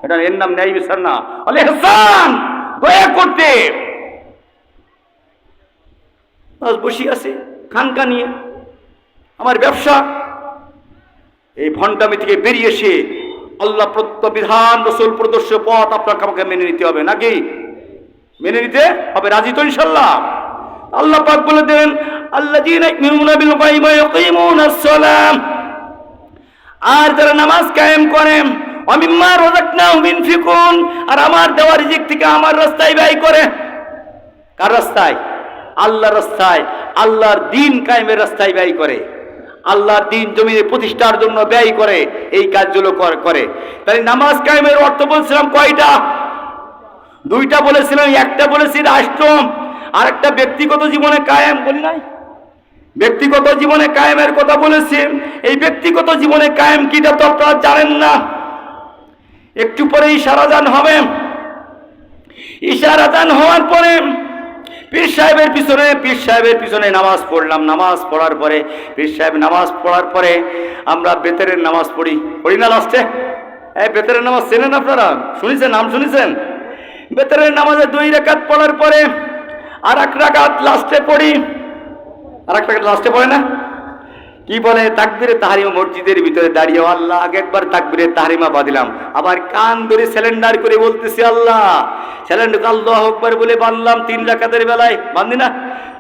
এটা, এর নাম ন্যায় বিচার না, আল ইহসান, দয়া করতে। বসে আছে খানকা নিয়ে, আমার ব্যবসা। এই ভণ্ডামি থেকে বেরিয়ে এসে আল্লাহ প্রদত্ত বিধান, রাসূল প্রদর্শ পথ আপনাকে আমাকে মেনে নিতে হবে, নাকি? মেনে নিতে হবে, রাজি তো ইনশাআল্লাহ? আল্লাহ পাক বলে দেন, আল্লাযীনা ইউমিনুনা বিল গায়বি ওয়া ইয়াকিমুনাস সালাম, আর যারা নামাজ কায়েম করে, ওয়া মিম্মা রাযাকনাহুম ইউনফিকুন, আর আমার দেওয়া রিজিক থেকে আমার রাস্তায় ব্যয় করে। কার রাস্তায়? আল্লাহর রাস্তায়, আল্লাহর দ্বীন কায়েমের রাস্তায় ব্যয় করে, আল্লাহর দ্বীন জমিনে প্রতিষ্ঠার জন্য ব্যয় করে, এই কাজগুলো করে। তাই নামাজ কায়েমের অর্থ বলছিলাম কয়টা? 2টা বলেছিলাম, একটা বলেছি রাষ্ট্র, আর একটা ব্যক্তিগত জীবনে কায়েম বলি নাই, ব্যক্তিগত জীবনে কায়েমের কথা বলেছি। এই ব্যক্তিগত জীবনে কায়েম কিটা তো আপনারা জানেন না। একটু পরে ইশার আযান হবে। ইশার আযান হওয়ার পরে পীর সাহেবের পিছনে নামাজ পড়লাম। নামাজ পড়ার পরে পীর সাহেব নামাজ পড়ার পরে আমরা বেতেরের নামাজ পড়ি না লাস্টে। এই বেতেরের নামাজ চেনেন আপনারা? শুনেছেন? নাম শুনেছেন? বেতেরের নামাজে 2 রাকাত পড়ার পরে আর 1 রাকাত লাস্টে পড়ি। আর 1 রাকাত লাস্টে পড়ে না, কি বলে? তাকবীরে তাহরিমা। মসজিদের ভিতরে দাঁড়িয়ে আল্লাহ আগে একবার তাকবীরে তাহরিমা বাঁধিলাম, আবার কান ধরে সিলিন্ডার করে বলতেছি আল্লাহ। সিলিন্ডার আল্লাহু আকবার বলে বাঁধলাম। 3 রাকাতের বেলায় বাঁধি না,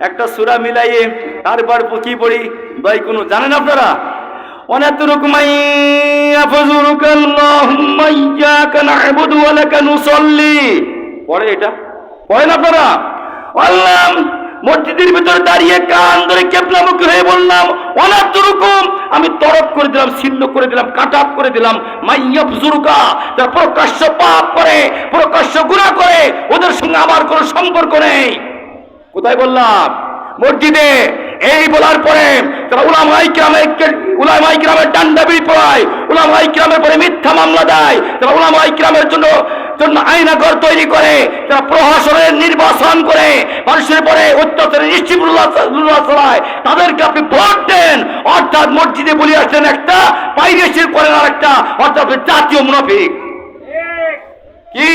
একটা সূরা মিলাইয়ে তারপর কি পড়ি ভাই কোনো জানেন আপনারা? ওয়ানাতরুকুমাই আফযুরুকাল্লাহুম্মা ইয়্যাকা না'বুদু ওয়া লাকা নুসাল্লি। পড়ে এটা? পড়েন আপনারা? আল্লাহ মসজিদের ভিতরে দাঁড়িয়ে কান ধরে কেবলামুখী হয়ে বললাম ওয়ানাতরুকুম, আমি তরক করে দিলাম, ছিন্ন করে দিলাম, কাটাপ করে দিলাম। মাইয়াফজুরুকা, যারা প্রকাশ্য পাপ করে, প্রকাশ্য গুনাহ করে, ওদের সঙ্গে আমার কোনো সম্পর্ক নেই। কোথায় বললাম? মসজিদে। এই বলার পরে তারা উলামায়ে কিরামের ডান্ডাবি পড়ায়, উলামায়ে কিরামের পরে মিথ্যা মামলা দেয়, তারা উলামায়ে কিরামের জন্য আইনাঘর তৈরি করে, তারা প্রশাসনের নির্বাচন করে, মানুষের পরে অত্যাচারের নিশ্চিমূল্য চালায়। তাদেরকে আপনি ভোট দেন, অর্থাৎ মসজিদে বলি আসছেন একটা, পাইরেসির করেন আর একটা, অর্থাৎ জাতীয় মুনাফিক। কি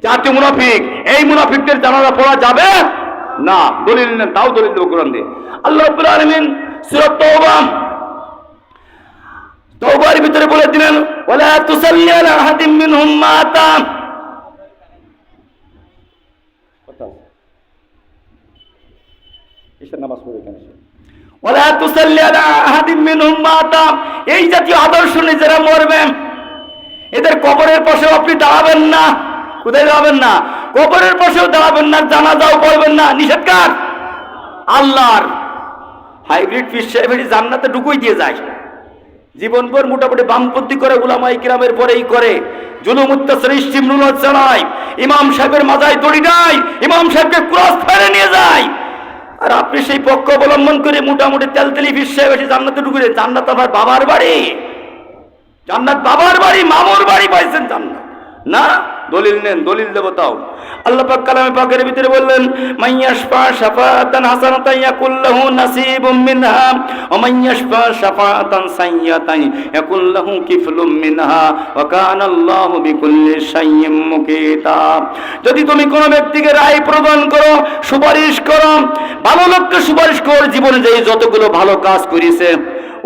জাতীয় মুনাফিক? এই মুনাফিকদের জানাজা পড়া যাবে না। দলিল নেন, তাও দলিল দেব কোরআন দিয়ে। আল্লাহ রাব্বুল আলামিন সূরা তওবার ভিতরে বলে দিলেন ওয়ালা তুসাল্লি আলা আহাদিম মিনহুম মাতা। নামাজ পড়ে কেন? ওয়ালা তুসাল্লি আলা আহাদিম মিনহুম মাতা। এই জাতীয় আদর্শ নিয়ে যারা মরবে এদের কবরের পাশেও আপনি দাঁড়াবেন না। কোথায় দাঁড়াবেন না? কবরের পাশেও দাঁড়াবেন না, জানাজাও পড়বেন না। নিষেধ কার? আল্লাহর। হাইব্রিড পীর সাহেব জান্নাতে ঢুকুই দিয়ে যায়, জীবনভর মোটামুটি বামপন্থী করে, উলামায়ে কিরামের পরেই করে, জুলুম অত্যাচার ইস্তিমরুল চালায়, ইমাম সাহেবের মাথায় দড়ি দেয়, ইমাম সাহেবকে ক্রস ফায়ারে নিয়ে যায়। আর আপনি সেই পক্ষ অবলম্বন করে মোটামুটি তেলতেলি পীর সাহেব এসে জান্নাতে ঢুকে। জান্নাত আমার বাবার বাড়ি, জান্নাত বাবার বাড়ি, মামুর বাড়ি পাইছেন জান্নাত না? দলিল নেন, দলিল দেব তাও। আল্লাহ পাক কালামে পাকের ভিতরে বললেন মাইয়াশফা শাফাআতান হাসানাতান ইয়াকুল লাহু নাসিবুম মিনহা ওয়া মাইয়াশফা শাফাআতান সাইয়্যাতান ইয়াকুল লাহু কিফলুম মিনহা ওয়া কানা আল্লাহু বিকুল্লি শাইইন মুকিতা। যদি তুমি কোনো ব্যক্তিকে রায় প্রদান করো, সুপারিশ করো, ভালো লোককে সুপারিশ কর, জীবনে যে যতগুলো ভালো কাজ করেছে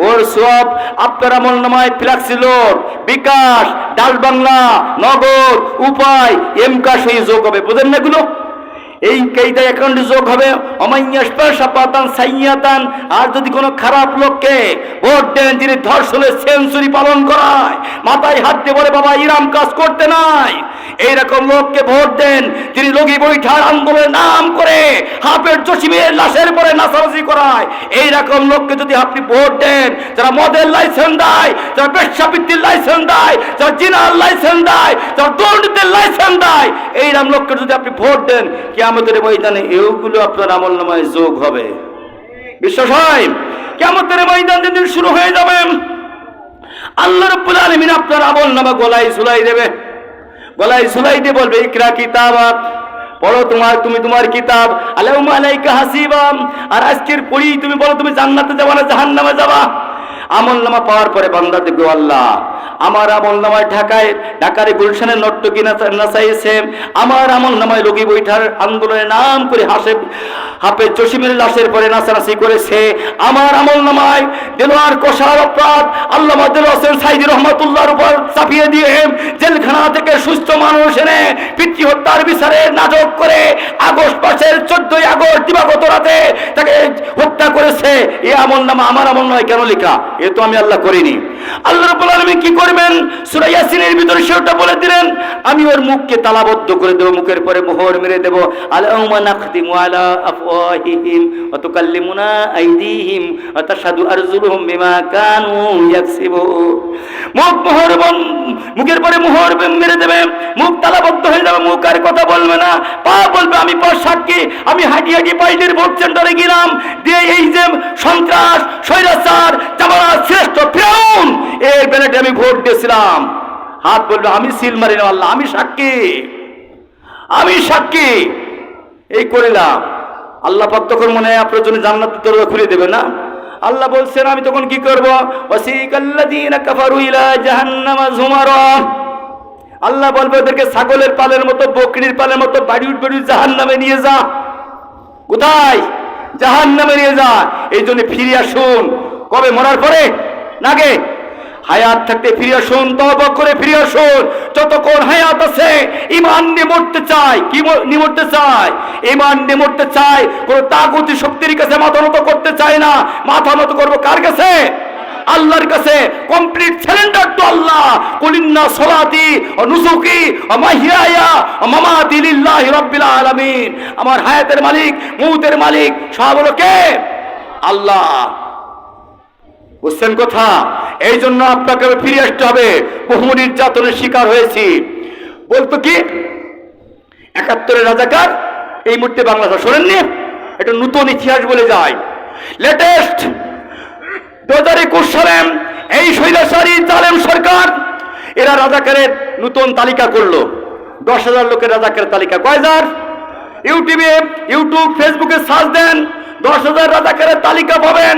ওর সব আপনার আমলনামায় ফ্ল্যাক্সিলোড, বিকাশ, ডাল বাংলা, নগদ, উপায়, এমকাশ হয়ে যোগ হবে। বুঝেন না এগুলো? এই কেইটা অ্যাকাউন্টে যোগ হবে। অমাইয়াশপা শাপাতান সাইয়াতান। আর যদি কোনো খারাপ লোককে ভোট দেন যিনি ধর্ষণের সেঞ্চুরি পালন করায়, মাথায় হাত দিয়ে বলে বাবা ইরাম কাজ করতে নাই, এইরকম লোককে ভোট দেন যিনি লগি বৈঠার আন্দোলনের নাম করে হাফের জসিমের লাশের পরে নাচানাচি করায়, এইরকম লোককে যদি আপনি ভোট দেন, যারা মদের লাইসেন্স দেয়, যারা বেশ্যাবৃত্তির লাইসেন্স দেয়, যারা জিনার লাইসেন্স দেয়, যারা দুর্নীতির লাইসেন্স দেয়, এইরকম লোককে যদি আপনি ভোট দেন, কিয়ামতের ময়দানে এগুলো আপনার আমলনামায় যোগ হবে। বিশ্বাস হয়? কিয়ামতের ময়দান যেদিন শুরু হয়ে যাবে, আল্লাহ রাব্বুল আলামিন আপনার আমলনামা গলায় ঝুলাই দেবে। গলায় ঝুলাই দিয়ে বলবে ইকরা কিতাবাক, পড়ো তুমি তোমার কিতাব, আলাইহিম আলাইকা হাসিবা। আর আজকের পড়ি তুমি বলো তুমি জান্নাতে যাবা না জাহান্নামে যাবা। আমলনামা পাওয়ার পরে বান্দা দেখবে আল্লাহ আমার আমলনামায় ঢাকার গুলশানের নর্তকী নাচাইছে, আমার আমলনামায় লগি বৈঠার আন্দোলনের নাম করে হাফেজ জসিমের লাশের পরে নাচানাচি করেছে, আমার আমলনামায় দেলোয়ার কোষার অপরাধ আল্লামা দেলোয়ার হোসেন সাইদি রহমাতুল্লাহর উপর চাপিয়ে দিয়ে জেলখানা থেকে সুস্থ মানুষ এনে পিতৃ হত্যার বিচারে নাটক করে আগস্ট মাসের 14ই আগস্ট দিবাগত রাতে তাকে হত্যা লেখা করেছে, এ আমল নামা আমার আমল নয় কেন লেখা? এ তো আমি আল্লাহ করিনি। আল্লাহ রাব্বুল আলামিন কি করবেন? সূরা ইয়াসিনের ভিতরে সেটা বলে দিলেন, আমি ওর মুখকে তালাবদ্ধ করে দেব, মুখের পরে মোহর মেরে দেব। আল-ইয়াউমা নাখতিমু আলা আফওয়াহিহিম ওয়া তুকাল্লিমুনা আইদিহিম ওয়া তাশহাদু আরজুলুহুম বিমা কানু ইয়াকসিবুন। মুখের পরে মোহর মেরে দেবে, মুখ তালাবদ্ধ হয়ে যাবে, মুখ আর কথা বলবে না। পা বলবে আমি পর সাক্ষী, আমি হাঁটি হাঁটি পাইলের ভোট সেন্টারে গেলাম, দিয়ে এই যে সন্ত্রাস স্বৈরাচার জামাত শ্রেষ্ঠ ফিরাউন এর ব্যালটে আমি ভোট দিয়েছিলাম। হাত বলবে আমি সিল মারি না আল্লাহ, আমি সাক্ষী, আমি সাক্ষী। এই করিলাম। আল্লাহ পাক তখন মনে হয় আপনার জন্য জান্নাতের দরজা খুলে দেবে না? আল্লাহ বলছেন আমি তখন কি করব? ওয়াসিকাল্লাযীনা কাফারু ইলা জাহান্নামা যুমারা। আল্লাহ বলবে ওদেরকে ছাগলের পালের মতো, বকরির পালের মতো বাড়ি বাড়ি জাহান্নামে নিয়ে যা। কোথায়? জাহান্নামে নিয়ে যা। এই জন্য ফিরে আসুন। কবে? মরার পরে নাগে? হায়াত থাকতে ফিরে আসুন, তওবা করে ফিরে আসুন। যতক্ষণ হায়াত আছে ঈমান নিয়ে মরতে চাই। কি নিয়ে মরতে চাই? ঈমান নিয়ে মরতে চাই। কোন তাগুতি শক্তির কাছে মাথা নত করতে চাই না। মাথা নত করবো কার কাছে? আল্লাহর কাছে। কমপ্লিট সারেন্ডার টু আল্লাহ। কুলিন্না সলাতি ওয়া নুসুকি ওয়া মাহইয়ায়া ওয়া মামাতি লিল্লাহি রাব্বিল আলামিন। আমার হায়াতের মালিক, মউতের মালিক সব হলো কে? আল্লাহ। বুঝছেন কথা? এই জন্য আপনাকে ফিরে আসতে হবে। বহু নির্যাতনের শিকার হয়েছি। বলতো কি ৭১ রাজাকার এই মুহূর্তে বাংলাদেশ শোনেননি? এটা নতুন ইতিহাস বলে যায়। লেটেস্ট 2021 সালে এই স্বৈরাচারী জালেম সরকার এরা রাজাকারের নতুন তালিকা করলো। 10,000 লোকের রাজাকারের তালিকা। কয় হাজার? ইউটিউব ফেসবুকে সার্চ দেন, 10,000 রাজাকারের তালিকা পাবেন।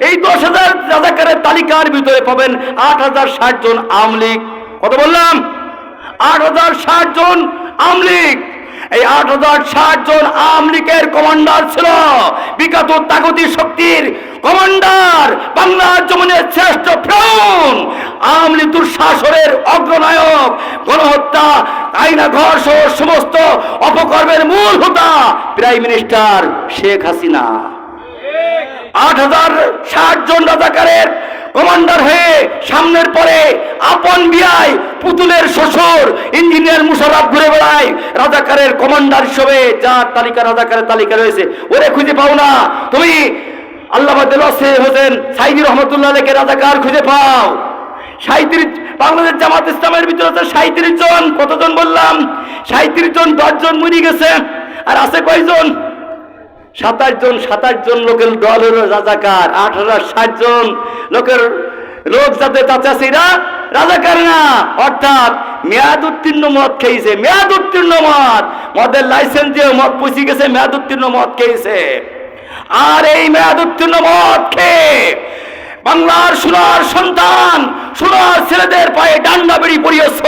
এই 10,000 রাজাকারের তালিকার ভিতরে পাবেন 8,060 জন আওয়ামী লীগ। কত বললাম? 8,060 জন আওয়ামী লীগ। এই 8,060 জন আওয়ামী লীগের কমান্ডার ছিল বিগত তাগুতি শক্তির কমান্ডার, বাংলার জমিনের শ্রেষ্ঠ ফিরাউন, আওয়ামী লীগ দুঃশাসনের অগ্রনায়ক, গণহত্যা, আইনা ঘর সহ সমস্ত অপকর্মের মূল হোতা প্রাইম মিনিস্টার শেখ হাসিনা। 8,060 জন রাজাকারের কমান্ডার হয়ে সামনের পরে আপন বিয়াই পুতুলের শ্বশুর ইঞ্জিনিয়ার মুশাররফ ঘুরে বেড়ায় রাজাকারের কমান্ডার হিসেবে। যার তালিকা রাজাকারের তালিকা রয়েছে ওরে খুঁজে পাও না। তুমি আল্লামা দেলোয়ার হোসেন সাইদি রহমতুল্লাহ আলাইহিকে রাজাকার খুঁজে পাও। 37 বাংলাদেশ জামাত ইসলামের ভিতরে আছে 37 জন। কতজন বললাম? 37 জন। 10 জন মরে গেছে। আর আছে কয়জন? 27 জন লোকের দল হলো রাজাকার। 8,060 জন লোকের লোক যাতে চাচাসিরা রাজাকার না, অর্থাৎ মেয়াদ উত্তীর্ণ মদ খেয়েছে। মেয়াদ উত্তীর্ণ মদ, মদের লাইসেন্স দিয়ে মদ পুষি গেছে, মেয়াদ উত্তীর্ণ মদ খেয়েছে। আর এই মেয়াদ উত্তীর্ণ মদ খেয়ে বাংলার সোনার সন্তান, সোনার ছেলেদের পায়ে ডান্ডা বেড়ি পড়িয়েছ।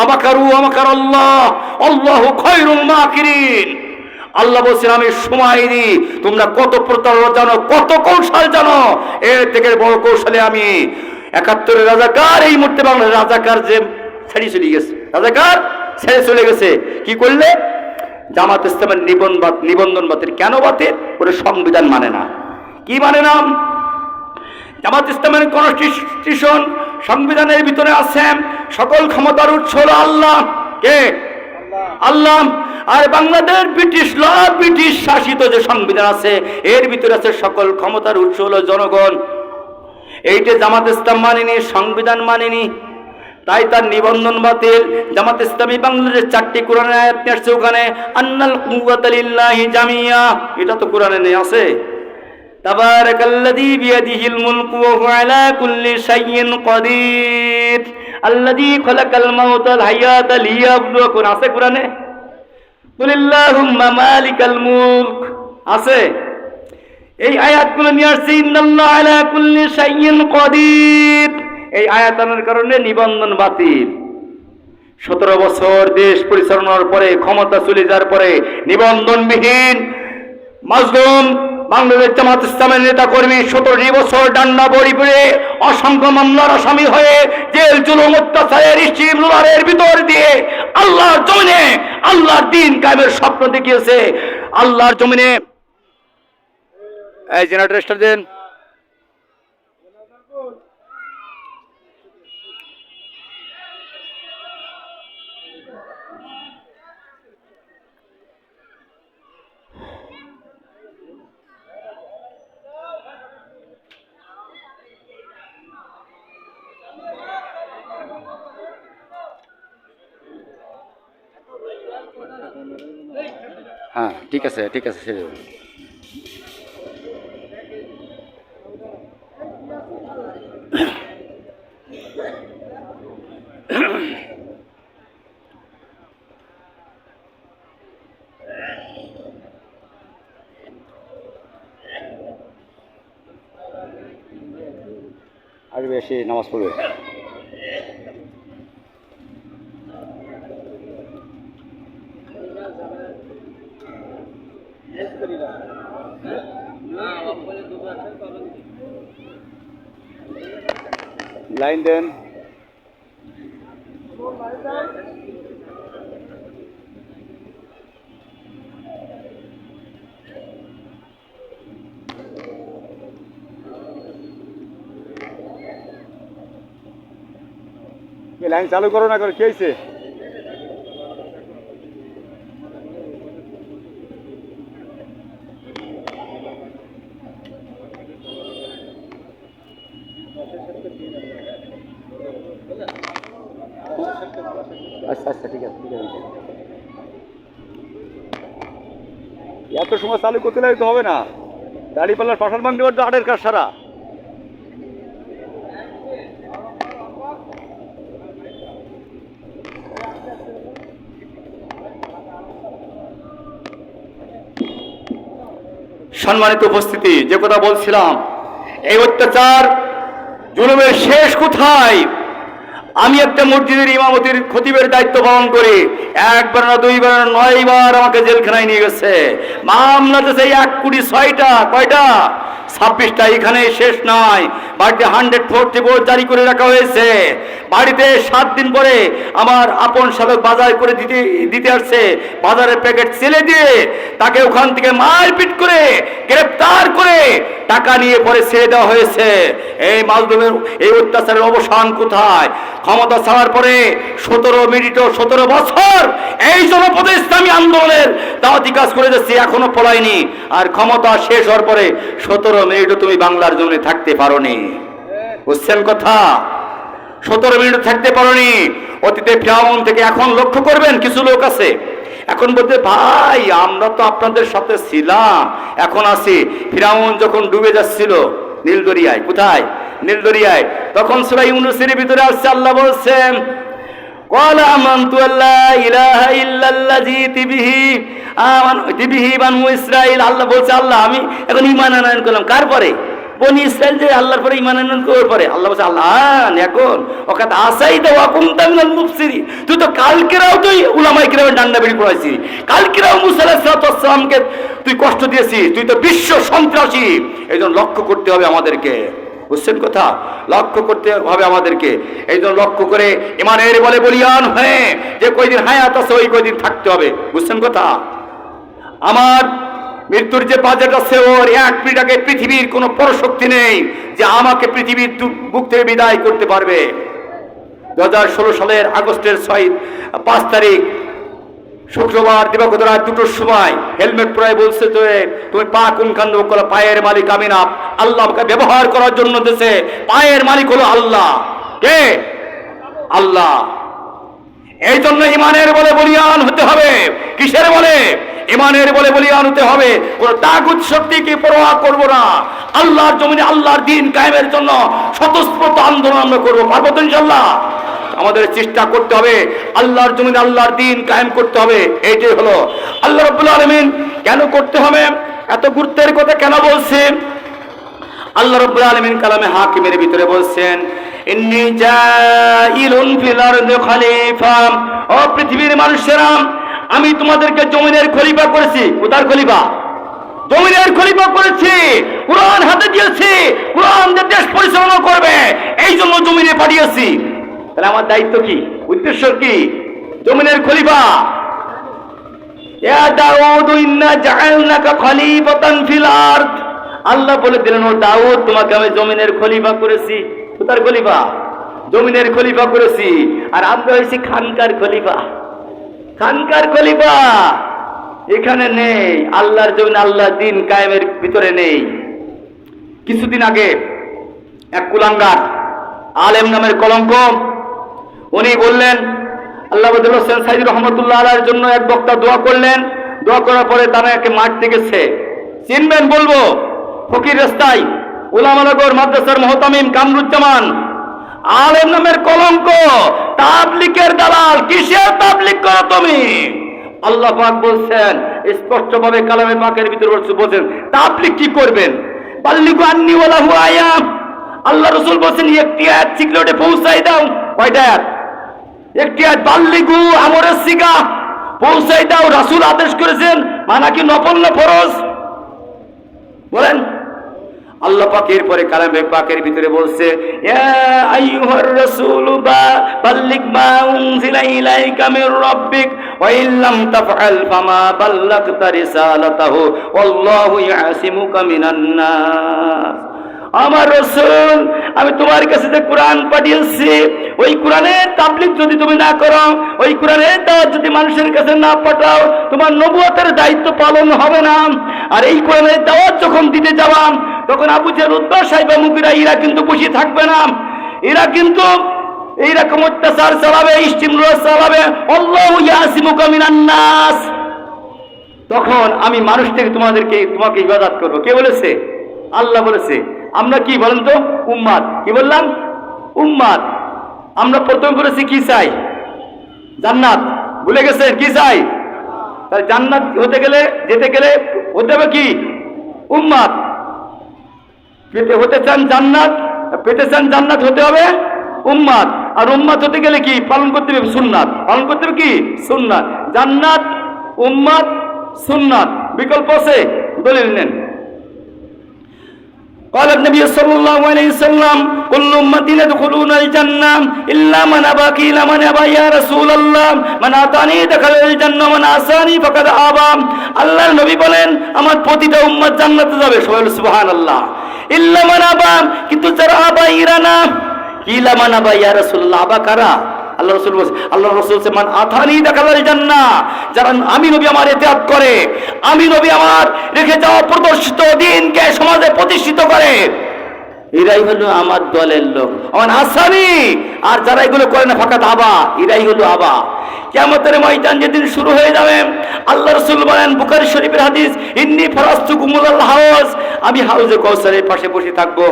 আমাকারু আমাকার আল্লাহ, আল্লাহু খায়রুল মাকিরিন। আল্লাহ বলছেন আমি সময় দিই। তোমরা কত প্রতারণা জানো, কত কৌশল জানো, এর থেকে বড় কৌশলে আমি ৭১ রাজাকার এই মুহূর্তে বাংলা রাজাকার যে ছেড়ে চলে গেছে, রাজাকার ছেড়ে চলে গেছে। কি করলে? জামাত ইসলামের নিবন্ধন বাতিল। কেন বাতিল? ওরা সংবিধান মানে না। কি মানে না? জামাত ইসলামের কনস্টিটিউশন সংবিধানের ভিতরে আছে সকল ক্ষমতার উৎস হলো আল্লাহ। কে? আল্লাহ। আর বাংলাদেশ ব্রিটিশ ল, ব্রিটিশ শাসিত যে সংবিধান আছে এর ভিতরে আছে সকল ক্ষমতার উৎস হলো জনগণ। এইটা জামাত ইসলাম মানেনি, সংবিধান মানেনি, তাই তার নিবন্ধন বাতিল। জামাত ইসলামী বাংলাদেশের 4টি কোরআনের আয়াত নিয়ে আসছে ওখানে, আন্নাল কুওয়াতা লিল্লাহি জামিয়া। এটা তো কোরআনে নেই, আছে তাবারাকাল্লাযী বিয়াদিহিল মুলকু ওয়া হুয়া আলা কুল্লি শাইইন কাদির আল্লাযী খালাকাল মাউতা ওয়াল হায়াতা লিয়াবলুয়াকুম। আছে কোরআনে? কুলিল্লাহুম্মা মালিকাল মুলক। আছে। এই আয়াতগুলো নিয়ে আসছে ইন্নাল্লাহা আলা কুল্লি শাইইন কাদির। এই আয়াত আনার কারণে নিবন্ধন বাতিল। 17 বছর দেশ পরিচালনার পরে, ক্ষমতা চলে যাওয়ার পরে নিবন্ধনবিহীন মাজলুম বাংলাদেশ জামাত ইসলামের নেতা কর্মী 17 বছর ডান্ডা বড়ি পড়ে অসংখ্য মামলার আসামি হয়ে জেল জুলুম অত্যাচারের স্টিম রোলারের ভিতর দিয়ে আল্লাহর জমিনে আল্লাহর দ্বীন কায়েমের স্বপ্ন দেখিয়েছে। আল্লাহর জমিনে এই জেনারেটর স্টার্ট দেন। হ্যাঁ ঠিক আছে ঠিক আছে ছেড়ে দেবেন। আর বেশি নামাজ পড়বে। লাইন দেন। লাইন চালু করো না, করে কি হয়েছে? আচ্ছা আচ্ছা ঠিক আছে ঠিক আছে। এত সময় চালু করতে লাগলে তো হবে না। দাড়িপাল্লার পাশাল ভাঙতে পারতো আটের কাজ সারা। সম্মানিত উপস্থিতি, যে কথা বলছিলাম, এই অত্যাচার জুলুমের শেষ কোথায়? আমি একটা মসজিদের ইমামতির খতিবের দায়িত্ব পালন করি। একবার না দুইবার না 9 বার আমাকে জেলখানায় নিয়ে গেছে। মামলাতে সেই 1,06,টা, কয়টা? 26টা। এখানে শেষ নয়, বাড়িতে 144 জারি করে রাখা হয়েছে। বাড়িতে 7 দিন পরে আমার আপন সাবেক বাজার করে দিতে আসছে। বাজারের প্যাকেট ছেলে দিয়ে তাকে ওখান থেকে মারপিট করে গ্রেফতার করে টাকা নিয়ে পরে ছেড়ে দেওয়া হয়েছে। এই মাজলুমের এই অত্যাচারের অবসান কোথায়? ক্ষমতা ছাড়ার পরে 17 বছর এই জনপদে ইসলামী আন্দোলনের দাওয়াতি কাজ করে যাচ্ছি, এখনো পলায়নি। আর ক্ষমতা শেষ হওয়ার পরে 17 মিনিটও তুমি বাংলার জন্য থাকতে পারোনি। বুঝছেন কথা? 17 মিনিট থাকতে পারোনি। অতীতে ফিরাউন থেকে এখন লক্ষ্য করবেন, কিছু লোক আছে এখন বলতে, ভাই আমরা তো আপনাদের সাথে ছিলাম, এখন আছি। ফিরাউন যখন ডুবে যাচ্ছিল নীলদরিয়ায়, কোথায়? নীলদরিয়ায়, তখন সূরা ইউনূসের ভিতরে আসছে, আল্লাহ বলছেন, ক্বালা আমানতু আল্লা ইলাহা ইল্লাল্লাযী বিহি বানু ইসরাঈল। আল্লাহ বলছে, আল্লাহ আমি এখন ঈমান আনয়ন করলাম। কার পরে? বনি ইসরাইল যে আল্লাহর পরে ঈমান আনয়ন করার পরে। আল্লাহ বলছে, আল্লাহ এখন ওকাত আসাইতা ওয়া কুনতা মিনাল মুফসিরিন। তুই তো কালকেরাও তুই উলামায়ে কিরামের ডান্ডা বেড়ি পড়াইছিস, কালকেরাও মুসা আলাইহিস সালামকে তুই কষ্ট দিয়েছিস, তুই তো বিশ্ব সন্ত্রাসী। এই জন্য লক্ষ্য করতে হবে আমাদেরকে। বুঝছেন কথা? লক্ষ্য করতে হবে আমাদেরকে। এই জন্য লক্ষ্য করে ইমানের বলে বলিয়ান হয়ে যে কয়দিন হায়াত আছে ওই কয়দিন থাকতে হবে। বুঝছেন কথা? আমার মৃত্যুর যে বাজেট আছে, ওর 1 মিনিট আগে পৃথিবীর কোনো পরশক্তি নেই যে আমাকে পৃথিবীর বুক থেকে বিদায় করতে পারবে। 2016 সালের আগস্টের 5 তারিখ শুক্রবার দিবাগত রাত 2টোর সময় হেলমেট পরে বলছে, তুমি পা কোনখান দেবো? পায়ের মালিক আমি না, আল্লাহ আমাকে ব্যবহার করার জন্য দেশে। পায়ের মালিক হলো আল্লাহ। কে? আল্লাহ। এই জন্য ইমানের বলে বলিয়ান হতে হবে। কিসের বলে? ইমানের বলে বলিয়ান হতে হবে। কোন তাগুত শক্তিকে পরোয়া করব না। আল্লাহর জমিনে আল্লাহর দ্বীন কায়েমের জন্য স্বতঃস্ফূর্ত আন্দোলন আমরা করবো। পারবো তো ইনশাআল্লাহ? আমাদের চেষ্টা করতে হবে, আল্লাহর জমিনে আল্লাহর দ্বীন কায়েম করতে হবে। এইটাই হলো আল্লাহ রাব্বুল আলামিন। কেন করতে হবে? এত গুরুত্বের কথা কেন বলছেন? আল্লাহ রাব্বুল আলামিন কালামে হাকিমের ভিতরে বলছেন, ইন্নী জাইলুন ফিল আরদি খলিফা। ও পৃথিবীর মানুষেরা, আমি তোমাদেরকে জমিনের খলিফা করেছি। কোথার খলিফা? জমিনের খলিফা করেছি। কুরআন হাতে দিয়েছি, কুরআন দিয়ে দেশ পরিচালনা করবে, এই জন্য জমিনে পাঠিয়েছি। তাহলে আমার দায়িত্ব কি? উদ্দেশ্য কি? জমিনের খলিফা। ইয়া দাউদ ইন্না জাআলনাকা খলিফাতান ফিল আরদ। আল্লাহ বলে দিলেন, ও দাউদ, তোমাকে আমি জমিনের খলিফা করেছি। কোথার খলিফা? জমিনের খলিফা করেছি। আর আমরা হয়েছি খানকার খলিফা। খানকার খলিফা এখানে নেই, আল্লাহর জমিন, আল্লাহ দিন কায়েমের ভিতরে নেই। কিছুদিন আগে এক কুলাঙ্গার আলেম নামের কলঙ্ক, উনি বললেন, আল্লাহ হোসেন সাইদি রহমতুল্লাহ আলাইহির জন্য এক বক্তা দোয়া করলেন। দোয়া করার পরে তারা একে মারতে গেছে। চিনবেন বলবো? ফকির রাস্তায় উলামানগর মাদ্রাসার মুহতামিম কামরুজ্জামান, আলেম নামের কলঙ্ক, তাবলীগের দালাল। কিসের তাবলীগ করো তুমি? আল্লাহ পাক বলছেন স্পষ্টভাবে কালামে পাকের ভিতরে বলছেন তাবলীগ কি করবেন? বাল্লিগু আন্নি ওয়ালা হু আয়া। আল্লাহ রাসূল বলছেন একটি আয়াত সিক্রেটে পৌঁছাই দাও। কয়টা আয়াত? একটি আয়াত, বাল্লিগু আমরের সিগা, পৌঁছাই দাও। রাসূল আদেশ করেছেন, মানা কি নফল না ফরজ? বলেন। আল্লাহ পাক এরপরে কালামে পাকের ভিতরে বলছে, ইয়া আইয়ুহার রাসূলু বাল্লিগ মা উনজিলা ইলাইকা মির রাব্বিক ওয়া ইল্লাম তাফআল ফামা বাল্লাগতা রিসালাতাহু ওয়াল্লাহু ইয়াসিমুকা মিনান নাস। আমার রাসূল, আমি তোমার কাছে যে কোরআন পাঠিয়েছি, ওই কোরআনের তাবলীগ যদি তুমি না করো, ওই কোরআনের দাওয়াত যদি মানুষের কাছে না পাঠাও, তোমার নবুয়তের দায়িত্ব পালন হবে না। আর এই কোরআনের দাওয়াত যখন দিতে যাবা, তখন আবু জেহেল, উতবা, সাইবা, মুগীরা এরা কিন্তু বসে থাকবে না। এরা কিন্তু এইরকম অত্যাচার চালাবে, ইস্তিমরার চালাবে। আল্লাহু ইয়াসিমুকা মিনান নাস। তখন আমি মানুষ থেকে তোমাকে ইবাদত করবো। কে বলেছে? আল্লাহ বলেছে। আমরা কি বলেন তো? উম্মাত। কি বললাম? উম্মাত। আমরা প্রথম করেছি কি চাই? জান্নাত। ভুলে গেছেন? কি চাই? তাহলে জান্নাত হতে গেলে, যেতে গেলে হতে হবে কি? উম্মাত। হতে চান জান্নাত, পেতে চান জান্নাত, হতে হবে উম্মাত। আর উম্মাত হতে গেলে কি পালন করতে হবে? সুন্নাত। পালন করতে হবে কি? সুন্নাত। জান্নাত, উম্মাত, সুন্নাত। বিকল্প আছে? দলিল নেন। قال النبي صلى الله عليه وسلم كل امتي يدخلون الجنه الا من ابى قيل من ابى يا رسول الله من اتاني دخل الجنه من عصاني فقد ابى। আল্লাহর নবী বলেন, আমার প্রতিটা উম্মত জান্নাতে যাবে। সবাই সুবহানাল্লাহ। ইল্লা মান আবা, কিন্তু যারা আবা ইরা না। কিলা মান আবা ইয়া রাসূলুল্লাহ, আবা কারা? আল্লাহ রাসূল বলেন, আল্লাহ রাসূল বলেন, মান আতানি দাখালাল জান্নাহ, যারা আমি নবী আমার ইতিআত করে, আমি নবী আমার রেখে যাওয়া প্রদর্শিত দ্বীনকে সমাজে প্রতিষ্ঠিত করে, এরাই হলো আমার দলের লোক, আমার আসানি। আর যারা এগুলো করে না, ফাকাত আবা, এরাই হলো আবা। কিয়ামতের ময়দান যেদিন শুরু হয়ে যাবে, আল্লাহ রাসূল বলেন, বুখারী শরীফের হাদিস, ইন্নী ফারাস্তুকুমুল হাউজ, আমি হাউজে কাউসারের পাশে বসে থাকবো।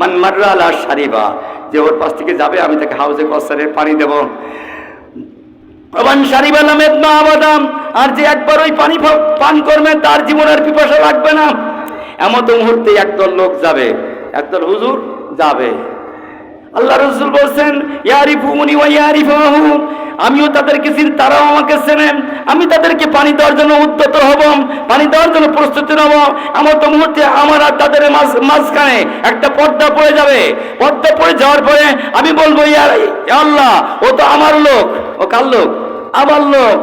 মান মাররা আলা শারিবা, যে ওর পাশ থেকে যাবে আমি তাকে হাউজে কাউসারের পানি দেব। আর যে একবার ওই পানি পান করবে, তার জীবনের পিপাসা লাগবে না। এমন মুহূর্তে একদল লোক যাবে, একদল হুজুর যাবে। আল্লাহ রাসূল বলছেন, ইয়ারিফুনি ওয়া ইয়ারিফুহু, আমিও তাদেরকে চিনি, তারাও আমাকে চেনেন। আমি তাদেরকে পানি দেওয়ার জন্য উদ্যত হব, পানি দেওয়ার জন্য প্রস্তুতি নেব। এমন তো মুহূর্তে আমার আর তাদের মাঝখানে একটা পর্দা পড়ে যাবে। পর্দা পড়ে যাওয়ার পরে আমি বলবো, ইয়া আল্লাহ, ও তো আমার লোক। ও কার লোক? আমার লোক।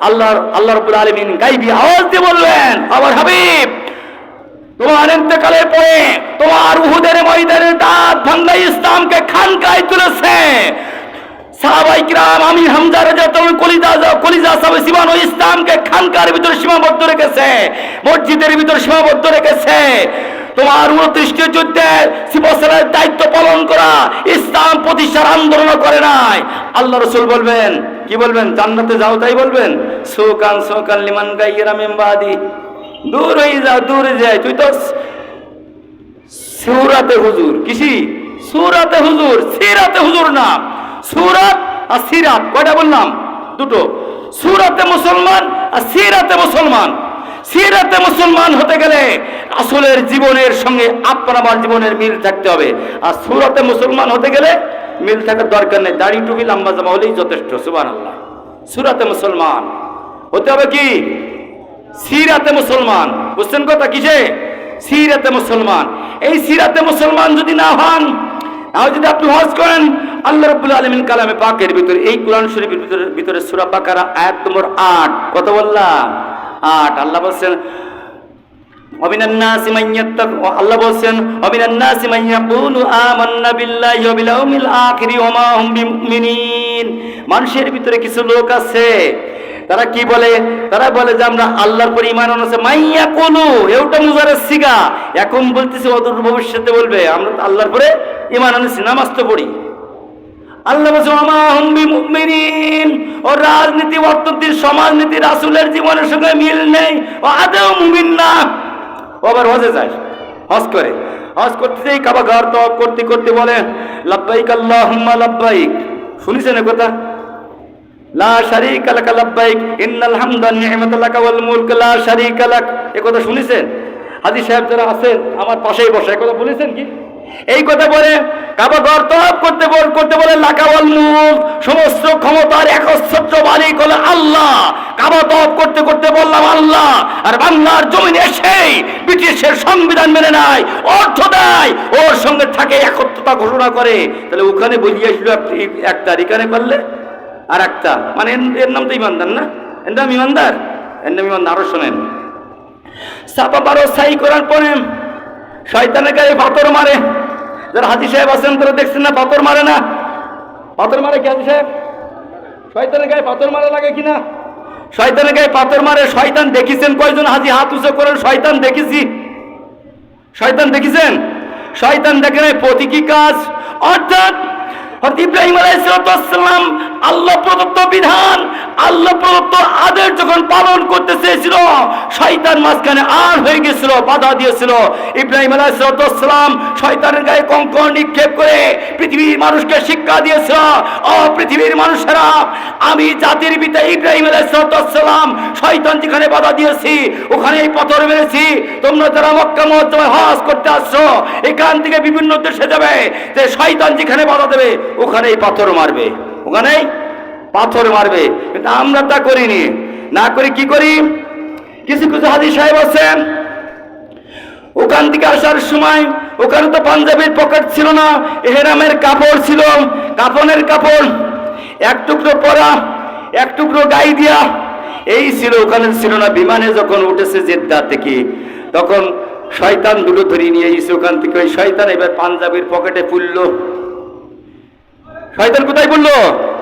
আল্লাহ রাব্বুল আলামিন গায়বী আওয়াজ দিয়ে বলবেন, আমার হাবিব, তোমার ইন্তেকালের পরে তোমার উহুদের ময়দানে দাঁত ভাঙা ইসলামকে খানকায় তুলেছে সাহাবায়ে কিরাম। আমি হামজা রাদিয়াল্লাহু কলিজা সাহাবা সিবান ইসলামকে খানকার ভিতরে সীমাবদ্ধ রেখেছে, মসজিদের ভিতরে সীমাবদ্ধ রেখেছে। তোমার 29টি যুদ্ধে সিপাহসালার দায়িত্ব পালন করা, ইসলাম প্রতিষ্ঠার আন্দোলন করে নাই। আল্লাহ রাসূল বলবেন, কি বলবেন? জান্নাতে যাও, তাই বলবেন। সুকান লিমান গায়রা মিন বাদি, দূর হয়ে যা, দূরে যায়। তুই তো সূরাতে হুজুর, কিসি সূরাতে হুজুর, সিরাতে হুজুর না। সূরাত আর সিরাত কয়টা বললাম? দুটো। সূরাতে মুসলমান আর সিরাতে মুসলমান। সিরাতে মুসলমান হতে গেলে আসলের জীবনের সঙ্গে আপনার আমার জীবনের মিল থাকতে হবে। আর সূরাতে মুসলমান হতে গেলে মিল থাকার দরকার নেই, দাড়ি টুপি লম্বা জামা হলেই যথেষ্ট। সুবহানাল্লাহ। সূরাতে মুসলমান হতে হবে কি? সিরাতে মুসলমান। বুঝছেন কথা? কিসে? সিরাতে মুসলমান। এই সিরাতে মুসলমান যদি না হন, আর যদি আপনি হজ করেন, আল্লাহ রাব্বুল আলামিন কালামে পাকের ভিতরে, এই কোরআন শরীফের ভিতরে সূরা বাকারা আয়াত নম্বর 8, কত বললাম? 8। আল্লাহ বলছেন, ওয়ামিনান নাসি মান ইয়াত্তাক, আল্লাহ বলছেন ওয়ামিনান নাসি মান ইয়াকুলু আমান্না বিল্লাহি ওয়া বিল ইয়াউমিল আখির ওয়া মা হুম বিমুমিনিন। মানুষের ভিতরে কিছু লোক আছে, তারা কি বলে? তারা বলে যে আমরা আল্লাহর পরে ঈমান আনছে। মাইয়া কুলু এটা মুজারের সিগা, এখন বলতেছে অদূর ভবিষ্যতে বলবে আমরা তো আল্লাহর পরে ঈমান আনছি, নামাজ তো পড়ি। আল্লাহ বলছে ওয়া মা হুম বিমুমিনিন, ও রাজনীতি, অর্থনীতি, সমাজনীতি রাসূলের জীবনের সঙ্গে মিল নেই, ও আদৌ মুমিন না। আবার হজে যায়, হজ করে, হজ করতে যাই কাবা ঘর তওয়াফ করতে করতে বলে লাব্বাইক আল্লাহুম্মা লাব্বাইক। শুনেছেন এ কথা? লা শারীকা লাকা লাব্বাইক ইন্নাল হামদা নি'মাতা লাকা ওয়াল মুলক লা শারীকা লাক। এ কথা শুনেছেন? হাজী সাহেব যারা আছেন আমার পাশেই বসে, এই কথা বলেছেন কি? এই কথা বলে কাবা ঘর তওয়াফ করতে বলে লাকা ওয়াল মুলক, সমস্ত ক্ষমতার একচ্ছত্র মালিক হলো আল্লাহ। কাবা তওয়াফ করতে করতে বললাম আল্লাহ, আর বাংলার জমিনে এসেই ব্রিটিশের সংবিধান মেনে নেয়, অর্থ দেয়, ওর সঙ্গে থাকে, একত্রতা ঘোষণা করে। তাহলে ওখানে বলিয়ে আসলো একটা, এখানে করলে আর একটা, মানে এর নাম তো ইমানদার না? এর নাম ইমানদার, এর নাম ইমানদার। আরো শোনেন, সাপা বারো সাই করার পরে শয়তানের গায়ে পাথর মারে। যারা হাজী সাহেব আছেন তারা দেখছেন না, পাথর মারে না? পাথর মারে কি হাজী সাহেব? শয়তানের গায়ে পাথর মারা লাগে কিনা? শয়তানের গায়ে পাথর মারে। শয়তান দেখেছেন কয়জন? হাজী হাত উঁচু করেন। শয়তান দেখেছি। শয়তান দেখেছেন? শয়তান দেখে নাই প্রতীকী কাজ, অর্থাৎ ইব্রাহিম আলাইহিসসালাম আল্লাহ প্রদত্ত বিধান, আল্লাহ প্রদত্ত আদেশ যখন পালন করতে চেয়েছিল, শয়তান মাঝখানে আর হয়ে গেছিল, বাধা দিয়েছিল। ইব্রাহিম আলাইহিসসালাম শয়তানের গায়ে কঙ্কর নিক্ষেপ করে পৃথিবীর মানুষকে শিক্ষা দিয়েছিল, ও পৃথিবীর মানুষেরা, আমি জাতির পিতা ইব্রাহিম আলাইহিসসালাম শয়তান যেখানে বাধা দিয়েছি ওখানেই পাথর মেরেছি। তোমরা যারা মক্কা মুআজ্জামায় হজ করতে আসছো, এখান থেকে বিভিন্ন দেশে যাবে, যে শয়তান যেখানে বাধা দেবে ওখানেই পাথর মারবে, ওখানেই পাথর মারবে। কিন্তু আমরা তা করিনি। না করে কি করি? কিছু কিছু হাজী সাহেব আছেন, ওখান থেকে আসার সময় ওখানে তো পাঞ্জাবির পকেট ছিল না, এহরামের কাপড় ছিল, কাফনের কাপড়, এক টুকরো পরা, এক টুকরো গায়ে দিয়া, এই ছিল, ওখানে ছিল না। বিমানে যখন উঠেছে জেদ্দা থেকে, তখন শয়তান দুটো ধরিয়ে নিয়ে এসে ওখান থেকে, ওই শয়তান এবার পাঞ্জাবির পকেটে পুরলো। শয়তান কোথায় পড়লো?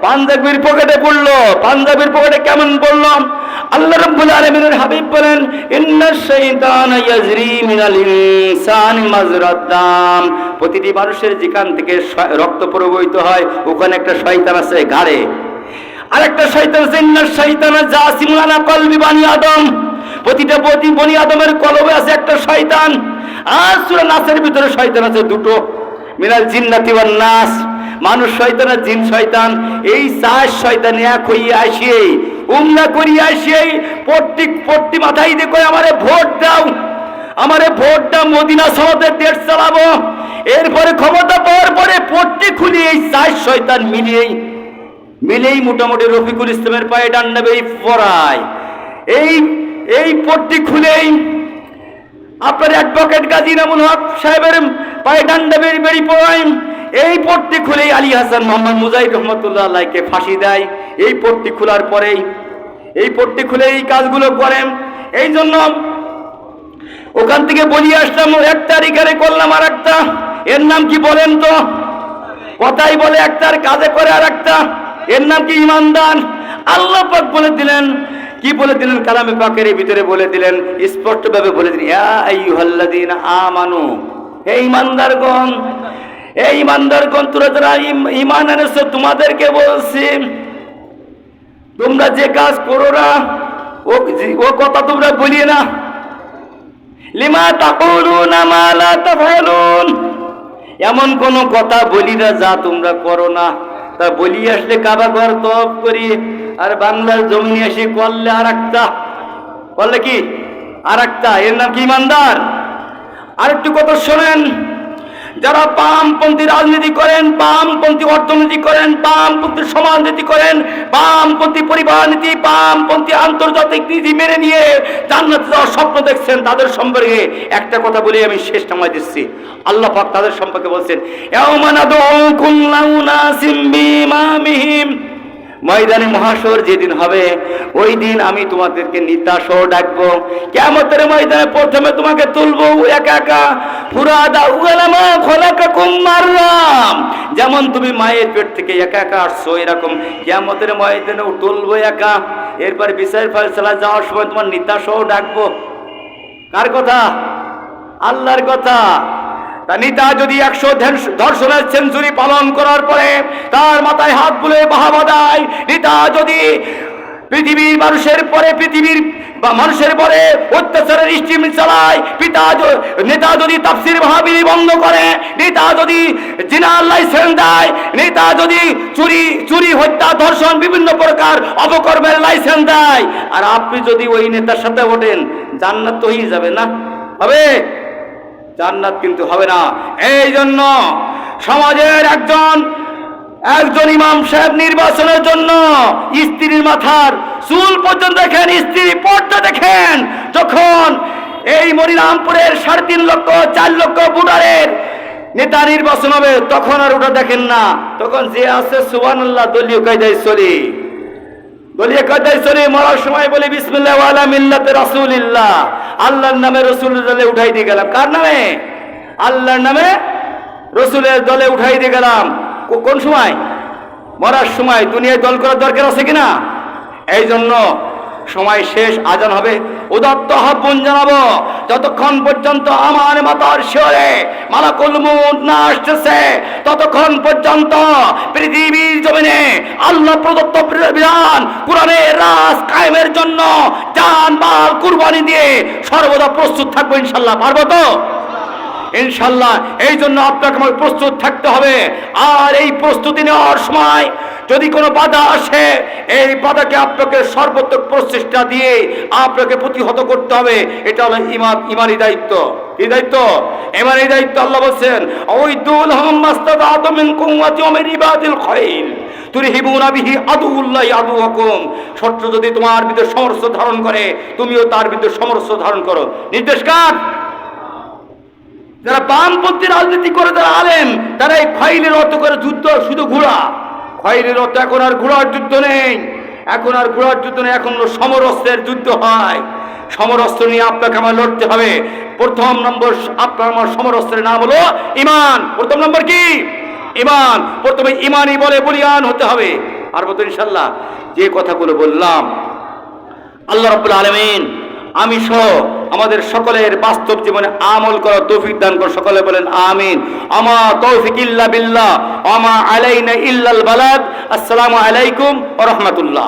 পাঞ্জাবির পকেটে পড়লো। পাঞ্জাবির পকেটে কেমন পড়লো? আল্লাহ রাব্বুল আলামিনের হাবিব বলেন ইন্নাশ শাইতানা ইয়াজরি মিনাল ইনসানি মাজরাদ দাম। প্রতিটি মানুষের যেখান থেকে রক্ত প্রবাহিত হয় ওখানে একটা শয়তান আছে ঘাড়ে, আর একটা শয়তান আছে ইন্নাশ শাইতানা জাসিমুন আলা কলবি বানি আদম। প্রতিটা বনি আদমের কলবে আছে একটা শয়তান। আর সূরা নাসের ভিতরে শয়তান আছে দুটো, মিনাল জিন্নাতি ওয়ান নাস, মানুষ শয়তান আর জিন শয়তান। এই চার শয়তান এক হইয়া আসিয়ে উমরা করিয়া আসিয়ে প্রতি মাথায় দিয়ে কয় আমারে ভোট দাও, আমারে ভোট দাও, মদিনা শহরের দেশ চালাবো। এরপরে ক্ষমতা পাওয়ার পরে পট্টি খুলি এই চার শয়তান মিলেই মোটামুটি রফিকুল ইসলামের পায়ে ডান্ডা বেরি পড়ায়। এই পট্টি খুলেই আপনার অ্যাডভোকেট গাজী নামুল হক সাহেবের পায়ে ডান্ডা বেরি পড়ায়। এই পট্টি খুলেই আলী হাসান মোহাম্মদ মুজাহিদ রহমতুল্লাহ আলাইকে ফাঁসি দেয়। এই পট্টি খোলার পরেই, এই পট্টি খুলে এই কাজগুলো করেন। এই জন্য ওখান থেকে বলিয়ে আসলাম, এক তারিখে করলাম আর একটা। এর নাম কি বলেন তো? কথাই বলে একটার কাজে করে আর একটা। এর নাম কি? ইমানদার। আল্লাহ পাক বলে দিলেন, কি বলে দিলেন? কালামে পাকের ভিতরে বলে দিলেন, স্পষ্টভাবে বলে দিলেন ইয়া আইয়ুহাল্লাযীনা আমানু, হে ইমানদারগণ, এই ইমানদারগণ, তোরা যারা ঈমান এনেছো তোমাদেরকে বলছি, তোমরা যে কাজ করো না ও কথা তোমরা বলিয়ে না। লিমা তাকুলুনা মা লা তাফআলুন, এমন কোন কথা বলি না যা তোমরা করো না। তা বলিয়ে আসলে কাবা ঘর তওয়াফ করি, আর বাংলার জমিনে এসে করলে আর একটা, করলে কি আর একটা। এর নাম কি? ইমানদার। আর একটু কথা শোনেন, যারা বামপন্থী রাজনীতি করেন, বামপন্থী অর্থনীতি করেন, বামপন্থী সমাজনীতি করেন, বামপন্থী পরিবার নীতি, বামপন্থী আন্তর্জাতিক নীতি মেনে নিয়ে জান্নাতে যাওয়ার স্বপ্ন দেখছেন, তাদের সম্পর্কে একটা কথা বলে আমি শেষ সময় দিচ্ছি। আল্লাহ পাক তাদের সম্পর্কে বলছেন ইয়াউমা নাদউ কুল্লা উনাসিম বিইমামিহিম, ময়দানে মহাশর যেদিন হবে, ওই দিন আমি তোমাদেরকে নিতা সহ ডাকবো। কিয়ামতের ময়দানে প্রথমে তোমাকে তুলবো একা একা, ফুরাদা উলামা খলাকাকুম মাররাম, যেমন তুমি মায়ের পেট থেকে একা একা আসছো, এরকম কিয়ামতের ময়দানে তুলবো একা। এরপর বিচার ফয়সালা যাওয়ার সময় তোমার নিতা সহ ডাকবো। কার কথা? আল্লাহর কথা। তা নিতা যদি 100 ধর্ষণের সেঞ্চুরি পালন করার পরে তার মাথায় হাত বুলে বাহাবা দেয়, নিতা যদি পৃথিবীর মানুষের পরে অত্যাচারের স্টিম চালায়, নেতা যদি তাফসীর মাহফিল বন্ধ করে, নেতা যদি জিনার লাইসেন্স দেয়, নেতা যদি চুরি হত্যা ধর্ষণ বিভিন্ন প্রকার অপকর্মের লাইসেন্স দেয়, আর আপনি যদি ওই নেতার সাথে ওঠেন, জান্নাত তো হয়ে যাবে না? হবে? জান্নাত কিন্তু হবে না। এই জন্য সমাজের একজন ইমাম সাহেব নির্বাচনের জন্য স্ত্রীর মাথার চুল পর্যন্ত দেখেন, স্ত্রী পর্দা দেখেন। যখন এই মনিরামপুরের 3.5 লক্ষ 4 লক্ষ ভোটারের নেতা নির্বাচন হবে, তখন আর ওটা দেখেন না। তখন যে আছে সুবহানাল্লাহ, দলীয় কায়দায় চলে, মরার সময় বলে বিসমিল্লাহ ওয়া আলা মিল্লাতে রাসূলিল্লাহ, আল্লাহর নামে রাসূলের দলে উঠাই দিয়ে গেলাম। কার নামে? আল্লাহর নামে রাসূলের দলে উঠাই দিয়ে গেলাম। কোন সময়? মরার সময়। দুনিয়ায় দল করার দরকার আছে কিনা? এই জন্য সময় শেষ, আজান হবে। উদাত্ত আহ্বান জানাবো, যতক্ষণ পর্যন্ত আমার মাতার শিরে মালাকুল মউত না আসতেছে, ততক্ষণ পর্যন্ত পৃথিবীর জমিনে আল্লাহ প্রদত্ত বিধান কোরআনের রাজ কায়েমের জন্য জান মাল কুরবানি দিয়ে সর্বদা প্রস্তুত থাকবো ইনশাআল্লাহ। পারবো তো? ইনশাআল্লাহ। এই জন্য আপনাকে আমাকে প্রস্তুত থাকতে হবে। আর এই প্রস্তুতি নেওয়ার সময় যদি কোনো বাধা আসে, এই বাধাকে আপনাকে সর্বোত্তম প্রচেষ্টা দিয়ে আপনাকে প্রতিহত করতে হবে। এটা হলো ইমানি দায়িত্ব। কি দায়িত্ব? ইমানি দায়িত্ব। আল্লাহ বলছেন, ওয়াইদুল হামাস্তাদাতু মিন কুওয়াতি ওয়া মিন ইবাদিল খাইল তুরহিবুনা বিহি আদুউল্লাহি আদুওয়াকুম। শত্রু যদি তোমার বিরুদ্ধে সমরস্য ধারণ করে, তুমিও তার বিরুদ্ধে সমরস্য ধারণ করো। নির্দেশ কার? যারা বামপন্থী রাজনীতি করে, যারা আলেম, তারা এই ফাইলের অর্থ করে যুদ্ধ শুধু ঘোড়া। ফাইলের অর্থ এখন আর ঘোড়ার যুদ্ধ নেই, এখন আর ঘোড়ার যুদ্ধ নেই, এখন সমরস্ত্রের যুদ্ধ হয়। সমরস্ত্র নিয়ে আপনাকে আমার লড়তে হবে। প্রথম নম্বর আপনার আমার সমরস্ত্রের নাম হলো ঈমান। প্রথম নম্বর কি? ঈমান। প্রথমে ঈমানই বলে বলিয়ান হতে হবে। আর বলতো ইনশাআল্লাহ যে কথাগুলো বললাম, আল্লাহ রাব্বুল আলামিন আমি সহ আমাদের সকলের বাস্তব জীবনে আমল করার তৌফিক দান করুন। সকলে বলেন আমিন। আমা তৌফিক ইল্লা বিল্লাহ, আমা আলাইনা ইল্লাল বালাগ। আসসালামু আলাইকুম ওয়া রাহমাতুল্লাহ।